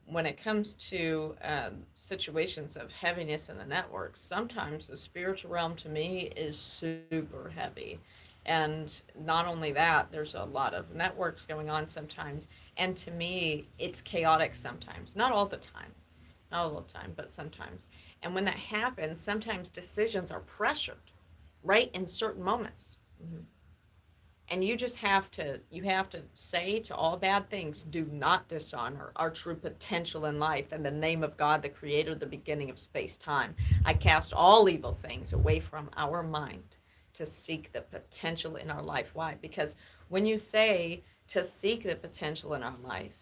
when it comes to situations of heaviness in the networks, sometimes the spiritual realm to me is super heavy. And not only that, there's a lot of networks going on sometimes. And to me, it's chaotic sometimes. Not all the time. Not all the time, but sometimes. And when that happens, sometimes decisions are pressured, right, in certain moments. Mm-hmm. And you have to say to all bad things, do not dishonor our true potential in life. In the name of God, the Creator, the beginning of space time, I cast all evil things away from our mind to seek the potential in our life. Why? Because when you say to seek the potential in our life,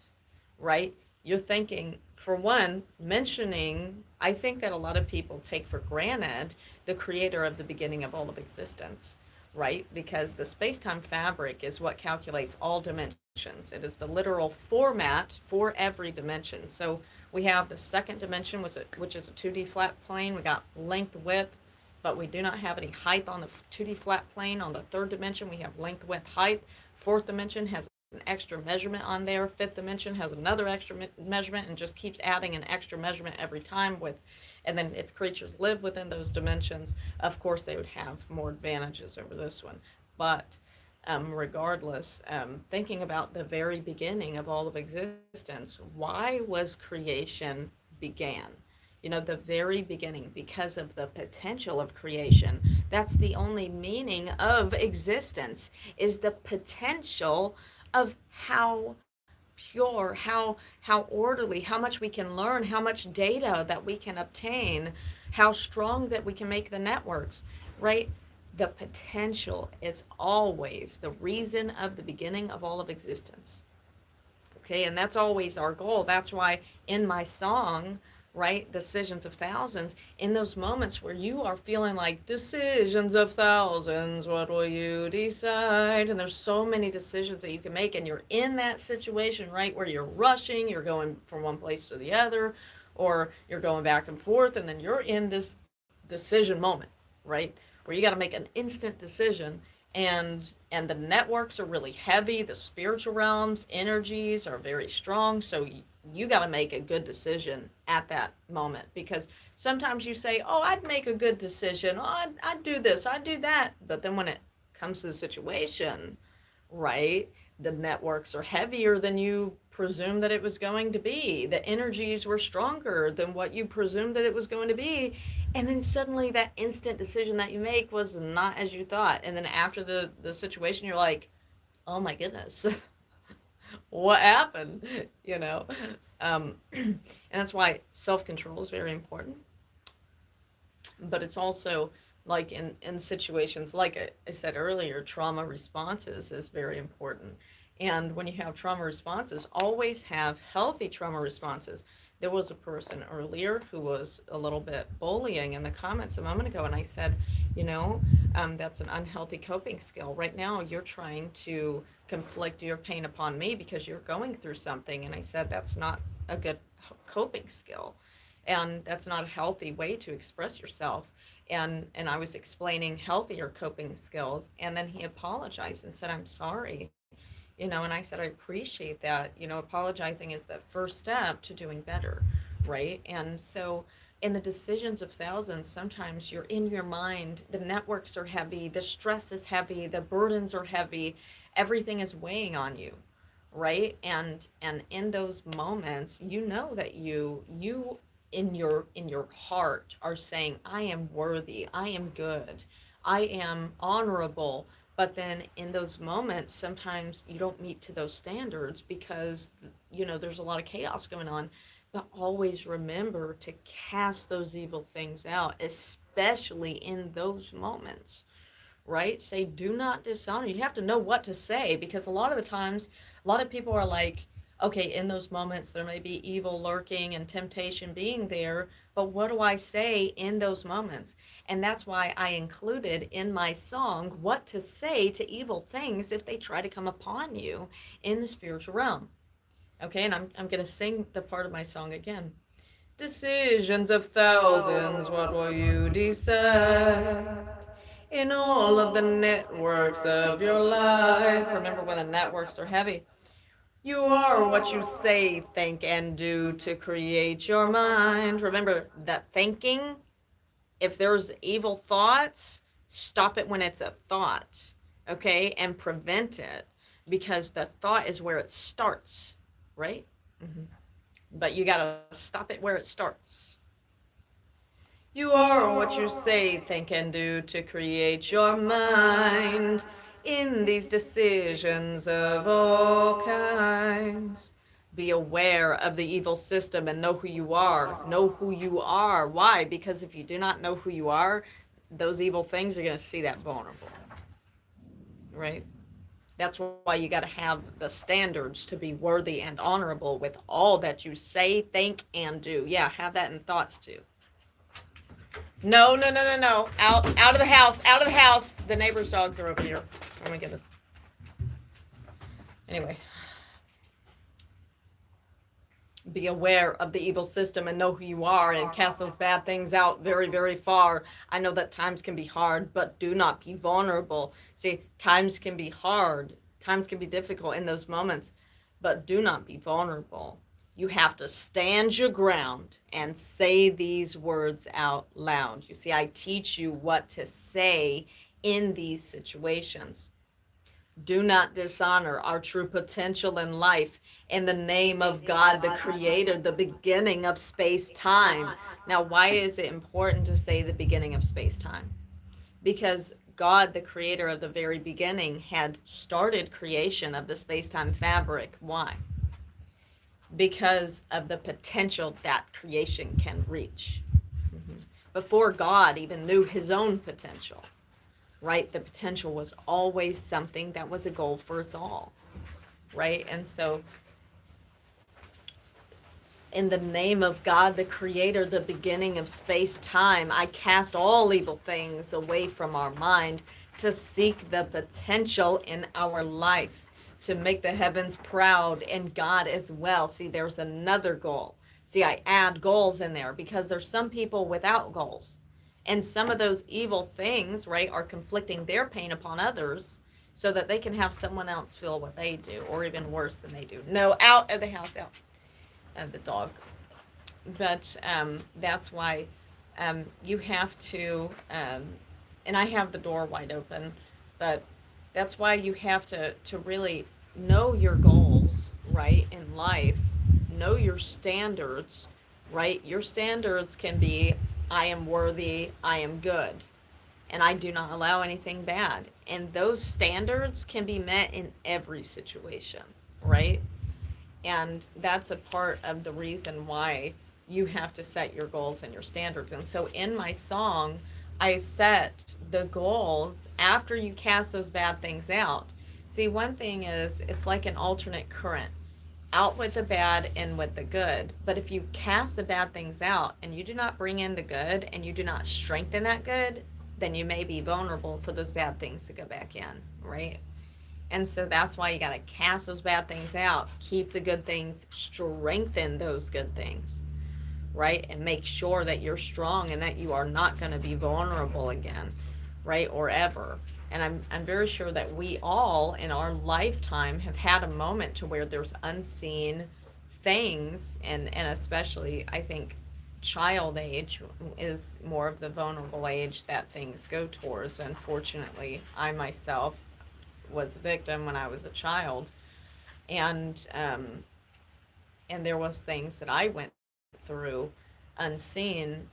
right, you're thinking, for one, mentioning, I think that a lot of people take for granted the Creator of the beginning of all of existence, right? Because the space time fabric is what calculates all dimensions. It is the literal format for every dimension. So we have the second dimension, which is a 2D flat plane. We got length, width, but we do not have any height on the 2D flat plane. On the third dimension, we have length, width, height. Fourth dimension has an extra measurement on there. Fifth dimension has another extra measurement, and just keeps adding an extra measurement every time with. And then if creatures live within those dimensions, of course they would have more advantages over this one. But regardless, thinking about the very beginning of all of existence, why was creation began? The very beginning, because of the potential of creation. That's the only meaning of existence, is the potential of how pure, how orderly, how much we can learn, how much data that we can obtain, how strong that we can make the networks, right? The potential is always the reason of the beginning of all of existence. Okay, and that's always our goal. That's why in my song, right, Decisions of Thousands, in those moments where you are feeling like decisions of thousands, what will you decide? And there's so many decisions that you can make, and you're in that situation, right, where you're rushing, you're going from one place to the other, or you're going back and forth, and then you're in this decision moment, right, where you got to make an instant decision, and the networks are really heavy, the spiritual realms energies are very strong, so you got to make a good decision at that moment, because sometimes you say, oh, I'd make a good decision, oh, I'd do this, I'd do that, but then when it comes to the situation, right, the networks are heavier than you presumed that it was going to be, the energies were stronger than what you presumed that it was going to be, and then suddenly that instant decision that you make was not as you thought, and then after the situation you're like, oh my goodness, what happened, you know. And that's why self-control is very important, but it's also like in situations like I said earlier, trauma responses is very important. And when you have trauma responses, always have healthy trauma responses. There was a person earlier who was a little bit bullying in the comments a moment ago, and I said, you know, that's an unhealthy coping skill. Right now, you're trying to conflict your pain upon me because you're going through something, and I said that's not a good coping skill, and that's not a healthy way to express yourself. And I was explaining healthier coping skills, and then he apologized and said, I'm sorry, you know. And I said, I appreciate that, you know, apologizing is the first step to doing better, right? And so in the decisions of thousands, sometimes you're in your mind, the networks are heavy, the stress is heavy, the burdens are heavy, everything is weighing on you, right? And in those moments, you know that you in your heart are saying, I am worthy, I am good, I am honorable. But then in those moments, sometimes you don't meet to those standards because, you know, there's a lot of chaos going on. But always remember to cast those evil things out, especially in those moments, right? Say, do not dishonor. You have to know what to say, because a lot of the times, a lot of people are like, okay, in those moments, there may be evil lurking and temptation being there, but what do I say in those moments? And that's why I included in my song what to say to evil things if they try to come upon you in the spiritual realm. Okay, and I'm going to sing the part of my song again. Decisions of thousands, what will you decide? In all of the networks of your life. Remember, when the networks are heavy, you are what you say, think, and do to create your mind. Remember that thinking, if there's evil thoughts, stop it when it's a thought, okay? And prevent it, because the thought is where it starts, right? Mm-hmm. But you gotta stop it where it starts. You are what you say, think, and do to create your mind in these decisions of all kinds. Be aware of the evil system and know who you are. Know who you are. Why? Because if you do not know who you are, those evil things are going to see that vulnerable. Right? That's why you got to have the standards to be worthy and honorable with all that you say, think, and do. Yeah, have that in thoughts too. No, no, no, no, no. Out of the house. Out of the house. The neighbor's dogs are over here. Oh my goodness. Anyway. Be aware of the evil system and know who you are and cast those bad things out very, very far. I know that times can be hard, but do not be vulnerable. See, times can be hard. Times can be difficult in those moments, but do not be vulnerable. You have to stand your ground and say these words out loud. You see, I teach you what to say in these situations. Do not dishonor our true potential in life in the name of God, the creator, the beginning of space-time. Now, why is it important to say the beginning of space-time? Because God, the creator of the very beginning, had started creation of the space-time fabric. Why? Because of the potential that creation can reach. Before God even knew his own potential. Right? The potential was always something that was a goal for us all, right? And so In the name of God, the creator, the beginning of space time, I cast all evil things away from our mind to seek the potential in our life, to make the heavens proud and God as well. See, there's another goal. See, I add goals in there because there's some people without goals. And some of those evil things, right, are conflicting their pain upon others so that they can have someone else feel what they do, or even worse than they do. No, out of the house, out. The dog. But that's why you have to, and I have the door wide open, but that's why you have to really know your goals, right, in life, know your standards, right? Your standards can be, I am worthy, I am good, and I do not allow anything bad. And those standards can be met in every situation, right? And that's a part of the reason why you have to set your goals and your standards. And so in my song, I set the goals after you cast those bad things out. See, one thing is it's like an alternate current, out with the bad, in with the good. But if you cast the bad things out and you do not bring in the good and you do not strengthen that good, then you may be vulnerable for those bad things to go back in, right? And so that's why you got to cast those bad things out, keep the good things, strengthen those good things, right? And make sure that you're strong and that you are not going to be vulnerable again, right? Or ever. And I'm very sure that we all in our lifetime have had a moment to where there's unseen things, and especially I think child age is more of the vulnerable age that things go towards. Unfortunately, I myself was a victim when I was a child, and there was things that I went through unseen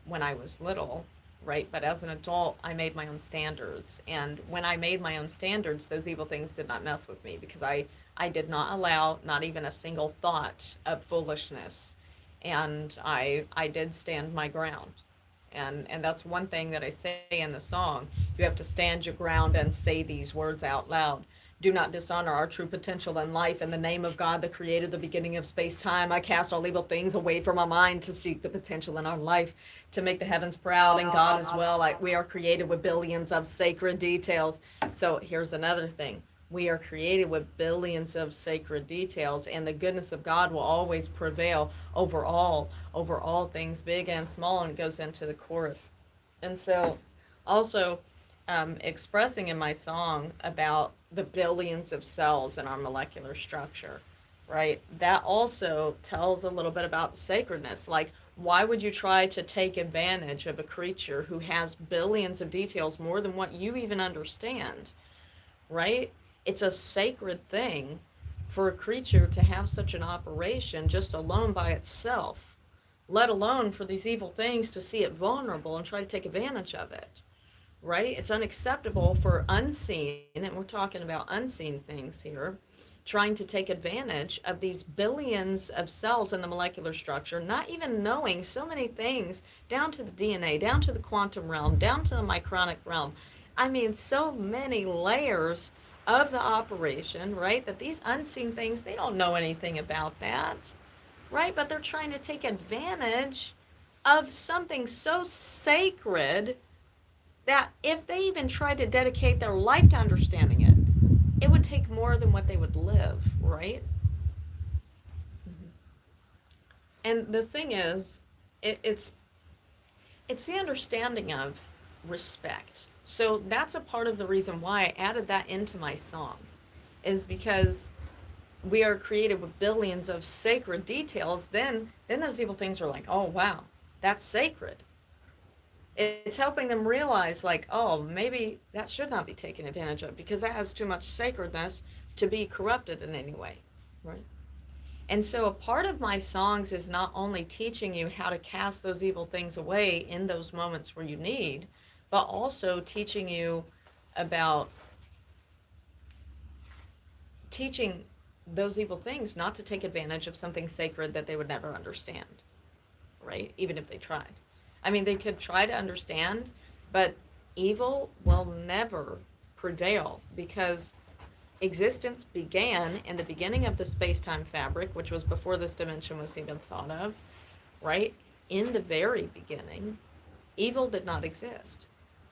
when I was little, right? But as an adult, I made my own standards, and when I made my own standards, those evil things did not mess with me because I did not allow not even a single thought of foolishness, and I did stand my ground. And that's one thing that I say in the song. You have to stand your ground and say these words out loud. Do not dishonor our true potential in life. In the name of God, the creator, the beginning of space time, I cast all evil things away from my mind to seek the potential in our life, to make the heavens proud and God as well. Like, we are created with billions of sacred details. So here's another thing. We are created with billions of sacred details, and the goodness of God will always prevail over all things big and small, and it goes into the chorus. And so also expressing in my song about the billions of cells in our molecular structure, right? That also tells a little bit about sacredness. Like, why would you try to take advantage of a creature who has billions of details, more than what you even understand, right? It's a sacred thing for a creature to have such an operation just alone by itself, let alone for these evil things to see it vulnerable and try to take advantage of it, right? It's unacceptable for unseen, and we're talking about unseen things here, trying to take advantage of these billions of cells in the molecular structure, not even knowing so many things down to the DNA, down to the quantum realm, down to the micronic realm. I mean, so many layers of the operation, right? That these unseen things, they don't know anything about that, right? But they're trying to take advantage of something so sacred that if they even tried to dedicate their life to understanding it, it would take more than what they would live, right? Mm-hmm. And the thing is, it's the understanding of respect. So that's a part of the reason why I added that into my song, is because we are created with billions of sacred details. Then those evil things are like, oh wow, that's sacred. It's helping them realize, like, oh, maybe that should not be taken advantage of because that has too much sacredness to be corrupted in any way, right? And so a part of my songs is not only teaching you how to cast those evil things away in those moments where you need, but also teaching you about teaching those evil things not to take advantage of something sacred that they would never understand, right? Even if they tried. I mean, they could try to understand, but evil will never prevail because Existence began in the beginning of the space-time fabric, which was before this dimension was even thought of, right? In the very beginning, evil did not exist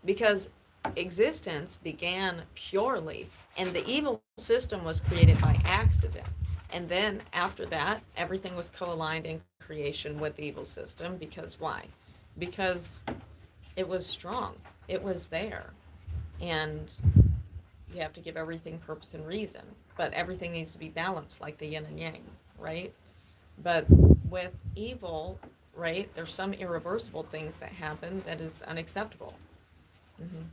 because existence began purely, and the evil system was created by accident. And then after that, everything was co-aligned in creation with the evil system. Because why? Because it was strong, it was there. And you have to give everything purpose and reason, but everything needs to be balanced like the yin and yang, right? But with evil, right, there's some irreversible things that happen that is unacceptable. hmm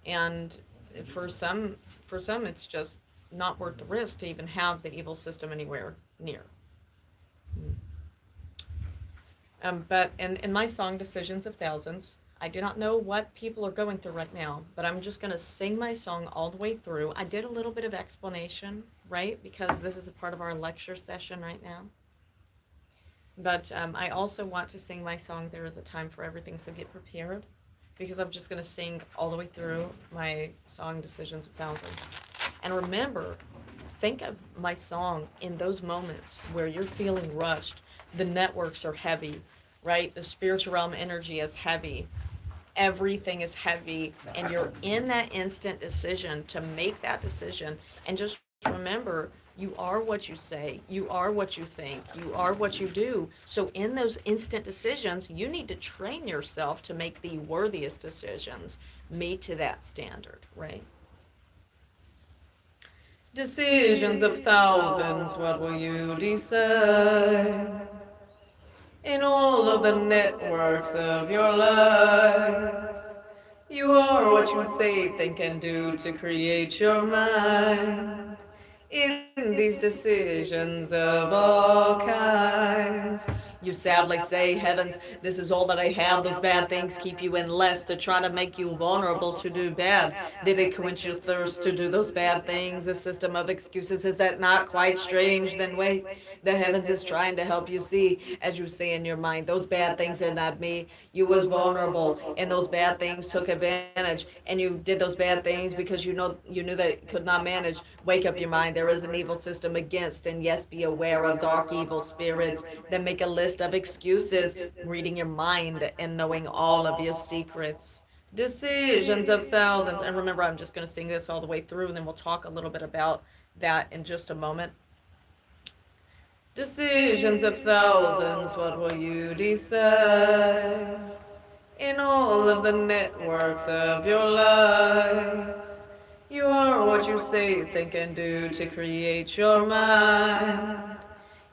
And for some, it's just not worth the risk to even have the evil system anywhere near. Mm. But in my song, Decisions of Thousands, I do not know what people are going through right now, but I'm just going to sing my song all the way through. I did a little bit of explanation, right? Because this is a part of our lecture session right now. But I also want to sing my song, There Is a Time for Everything, so get prepared. Because I'm just going to sing all the way through my song, Decisions of Thousands. And remember, think of my song in those moments where you're feeling rushed. The networks are heavy, right? The spiritual realm energy is heavy. Everything is heavy. And you're in that instant decision to make that decision. And just remember, you are what you say. You are what you think. You are what you do. So in those instant decisions, you need to train yourself to make the worthiest decisions, meet to that standard, right? Decisions of thousands, what will you decide? In all of the networks of your life, you are what you say, think, and do to create your mind. In these decisions of all kinds, you sadly say, heavens, this is all that I have. Those bad things keep you in less to try to make you vulnerable to do bad. Did it quench your thirst to do those bad things? A system of excuses, is that not quite strange? Then wait, the heavens is trying to help you see, as you say in your mind, those bad things are not me. You was vulnerable, and those bad things took advantage, and you did those bad things because you knew that it could not manage. Wake up your mind. There is an evil system against, and yes, be aware of dark evil spirits that make a list of excuses, reading your mind and knowing all of your secrets. Decisions of thousands. And remember, I'm just going to sing this all the way through, and then we'll talk a little bit about that in just a moment. Decisions of thousands, what will you decide? In all of the networks of your life, you are what you say, think, and do to create your mind.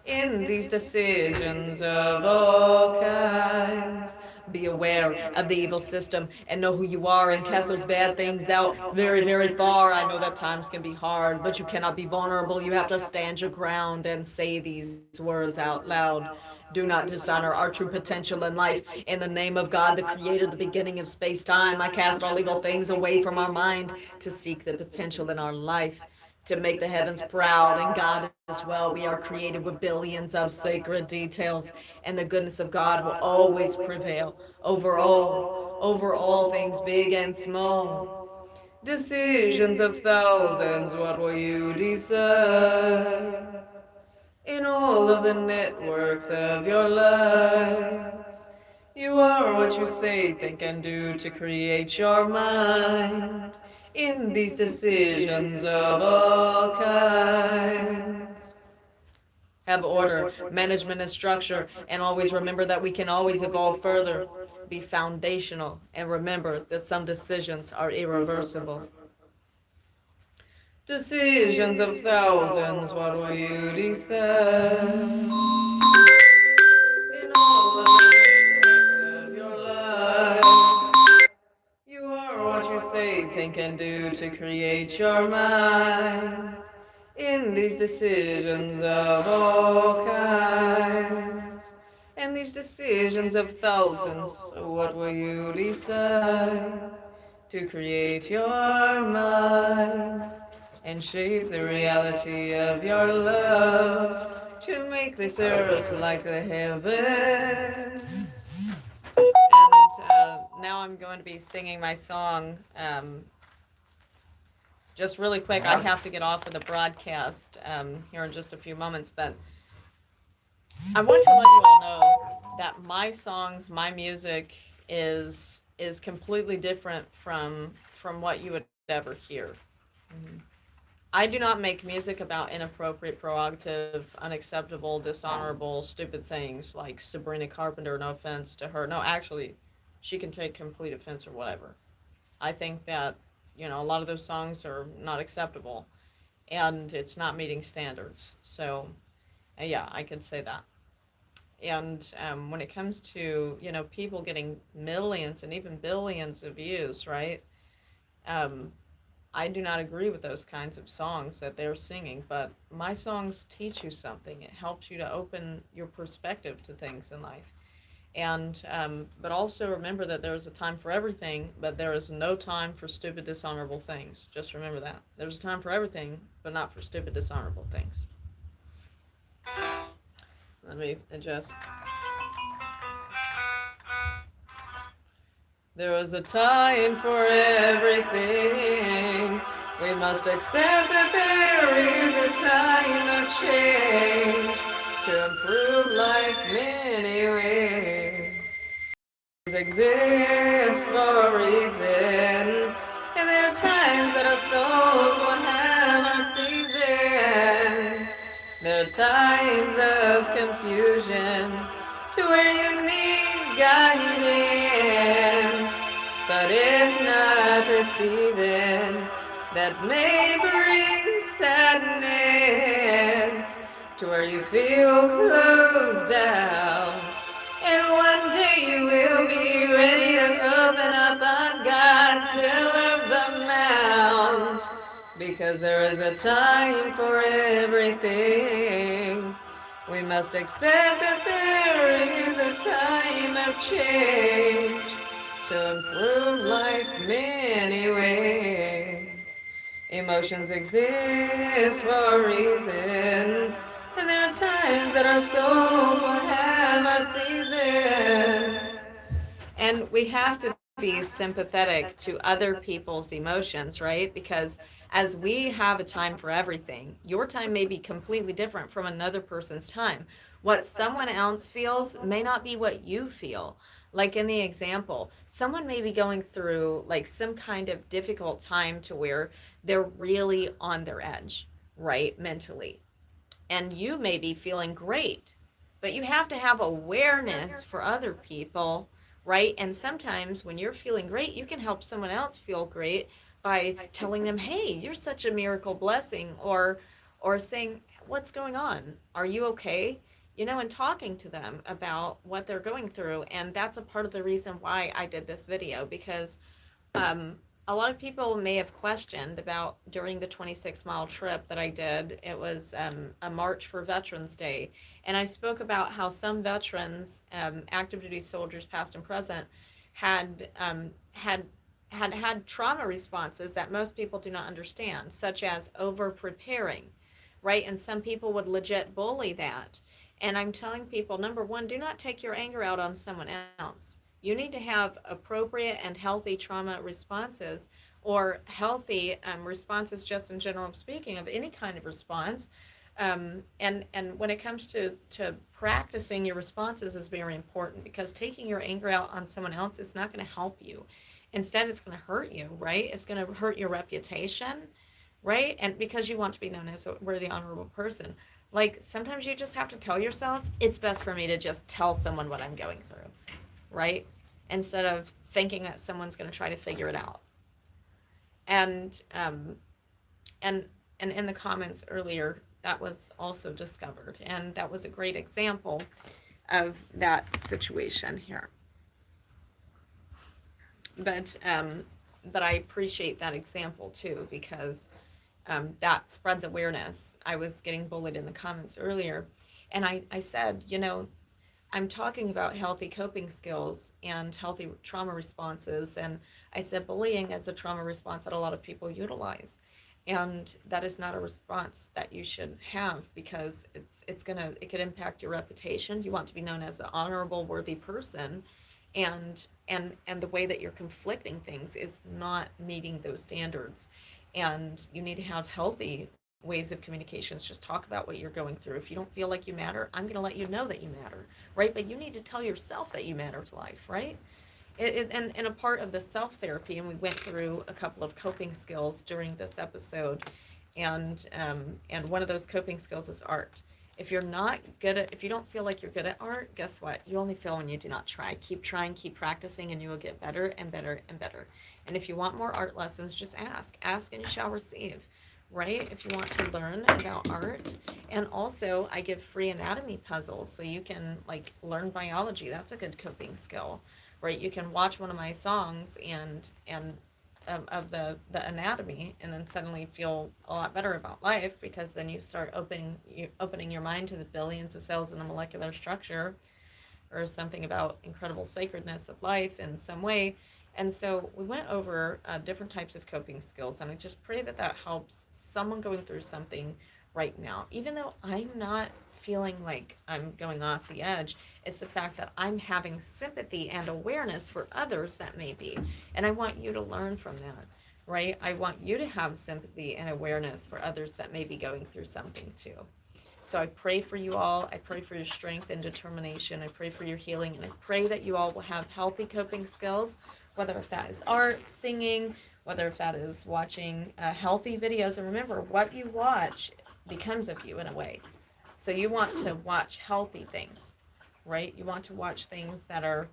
In these decisions of all kinds, be aware of the evil system and know who you are and cast those bad things out very, very far. I know that times can be hard, but you cannot be vulnerable. You have to stand your ground and say these words out loud. Do not dishonor our true potential in life. In the name of God, the creator, the beginning of space time, I cast all evil things away from our mind to seek the potential in our life, to make the heavens proud and God as well. We are created with billions of sacred details, and the goodness of God will always prevail over all things big and small. Decisions of thousands, what will you decide? In all of the networks of your life, you are what you say, think, and do to create your mind. In these decisions of all kinds, have order, management, and structure, and always remember that we can always evolve further. Be foundational, and remember that some decisions are irreversible. Decisions of thousands, what will you decide? In all of the networks of your life, you are what you say, think, and do to create your mind. In these decisions of all kinds, and these decisions of thousands, what will you decide? To create your mind and shape the reality of your love, to make this earth like the heavens. And now I'm going to be singing my song, just really quick, I have to get off of the broadcast here in just a few moments, but I want to let you all know that my songs, my music is completely different from what you would ever hear. Mhm. I do not make music about inappropriate, prerogative, unacceptable, dishonorable, stupid things like Sabrina Carpenter. No offense to her. No, actually, she can take complete offense or whatever. I think that, a lot of those songs are not acceptable and it's not meeting standards. So, yeah, I could say that. And when it comes to, people getting millions and even billions of views, right? Um, I do not agree with those kinds of songs that they're singing, but my songs teach you something. It helps you to open your perspective to things in life. And, but also remember that there is a time for everything, but there is no time for stupid, dishonorable things. Just remember that. There's a time for everything, but not for stupid, dishonorable things. Let me adjust. There was a time for everything. We must accept that there is a time of change to improve life's many ways. Exist for a reason, and there are times that our souls will have our seasons. There are times of confusion to where you need guidance, but if not receiving, that may bring sadness to where you feel closed out. And one day you will be ready to open up on God's hill of the mount. Because there is a time for everything. We must accept that there is a time of change to improve life's many ways. Emotions exist for a reason, and there are times that our souls will have our seasons. And we have to be sympathetic to other people's emotions, right? Because as we have a time for everything, your time may be completely different from another person's time. What someone else feels may not be what you feel. Like in the example, someone may be going through like some kind of difficult time to where they're really on their edge, right? Mentally. And you may be feeling great, but you have to have awareness for other people, right? And sometimes when you're feeling great, you can help someone else feel great by telling them, "Hey, you're such a miracle blessing," or saying, "What's going on? Are you okay?" And talking to them about what they're going through. And that's a part of the reason why I did this video, because um, a lot of people may have questioned about during the 26-mile trip that I did. It was a march for Veterans Day. And I spoke about how some veterans, active duty soldiers, past and present, had, had trauma responses that most people do not understand, such as over preparing, right? And some people would legit bully that. And I'm telling people, number one, do not take your anger out on someone else. You need to have appropriate and healthy trauma responses, or healthy responses just in general speaking of any kind of response. And when it comes to practicing your responses is very important, because taking your anger out on someone else is not going to help you. Instead, it's going to hurt you, right? It's going to hurt your reputation, right? And because you want to be known as a worthy, honorable person. Like sometimes you just have to tell yourself, it's best for me to just tell someone what I'm going through, right? Instead of thinking that someone's going to try to figure it out. And and and in the comments earlier, that was also discovered, and that was a great example of that situation here. But I appreciate that example too, because that spreads awareness. I was getting bullied in the comments earlier, and I said, I'm talking about healthy coping skills and healthy trauma responses. And I said bullying is a trauma response that a lot of people utilize. And that is not a response that you should have, because it could impact your reputation. You want to be known as an honorable, worthy person, and the way that you're conflicting things is not meeting those standards. And you need to have healthy ways of communications. Just talk about what you're going through. If you don't feel like you matter, I'm going to let you know that you matter, right? But you need to tell yourself that you matter to life, right? And a part of the self therapy, and we went through a couple of coping skills during this episode, and one of those coping skills is art. If you're not good at, if you don't feel like you're good at art, guess what? You only fail when you do not try. Keep trying, keep practicing, and you will get better and better and better. And if you want more art lessons, just ask. Ask and you shall receive, right? If you want to learn about art. And also, I give free anatomy puzzles so you can like learn biology. That's a good coping skill, right? You can watch one of my songs and of the anatomy, and then suddenly feel a lot better about life, because then you start opening your mind to the billions of cells in the molecular structure, or something about incredible sacredness of life in some way. And so we went over different types of coping skills, and I just pray that that helps someone going through something right now. Even though I'm not feeling like I'm going off the edge, it's the fact that I'm having sympathy and awareness for others that may be. And I want you to learn from that, right? I want you to have sympathy and awareness for others that may be going through something too. So I pray for you all. I pray for your strength and determination. I pray for your healing. And I pray that you all will have healthy coping skills, whether if that is art, singing, whether if that is watching healthy videos. And remember, what you watch becomes of you in a way. So you want to watch healthy things, right? You want to watch things that are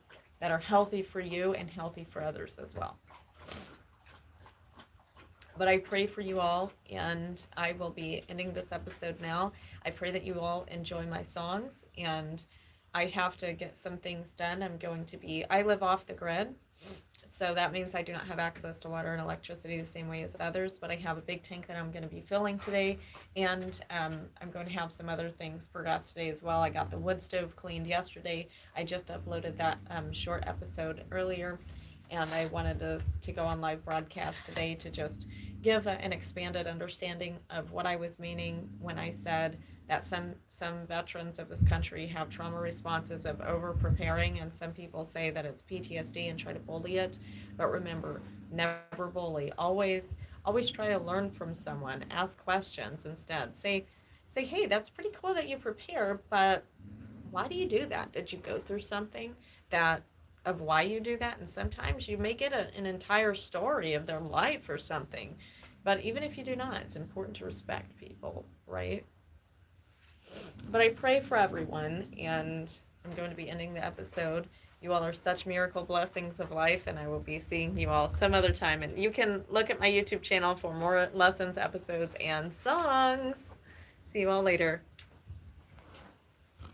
healthy for you and healthy for others as well. But I pray for you all, and I will be ending this episode now. I pray that you all enjoy my songs, and I have to get some things done. I live off the grid, so that means I do not have access to water and electricity the same way as others, but I have a big tank that I'm going to be filling today, and I'm going to have some other things progress today as well. I got the wood stove cleaned yesterday. I just uploaded that short episode earlier, and I wanted to go on live broadcast today to just give an expanded understanding of what I was meaning when I said that some veterans of this country have trauma responses of over preparing, and some people say that it's PTSD and try to bully it. But remember, never bully. Always try to learn from someone. Ask questions instead. Say, hey, that's pretty cool that you prepare, but why do you do that? Did you go through something that of why you do that? And sometimes you may get an entire story of their life or something. But even if you do not, it's important to respect people, right? But I pray for everyone, and I'm going to be ending the episode. You all are such miracle blessings of life, and I will be seeing you all some other time. And you can look at my YouTube channel for more lessons, episodes, and songs. See you all later.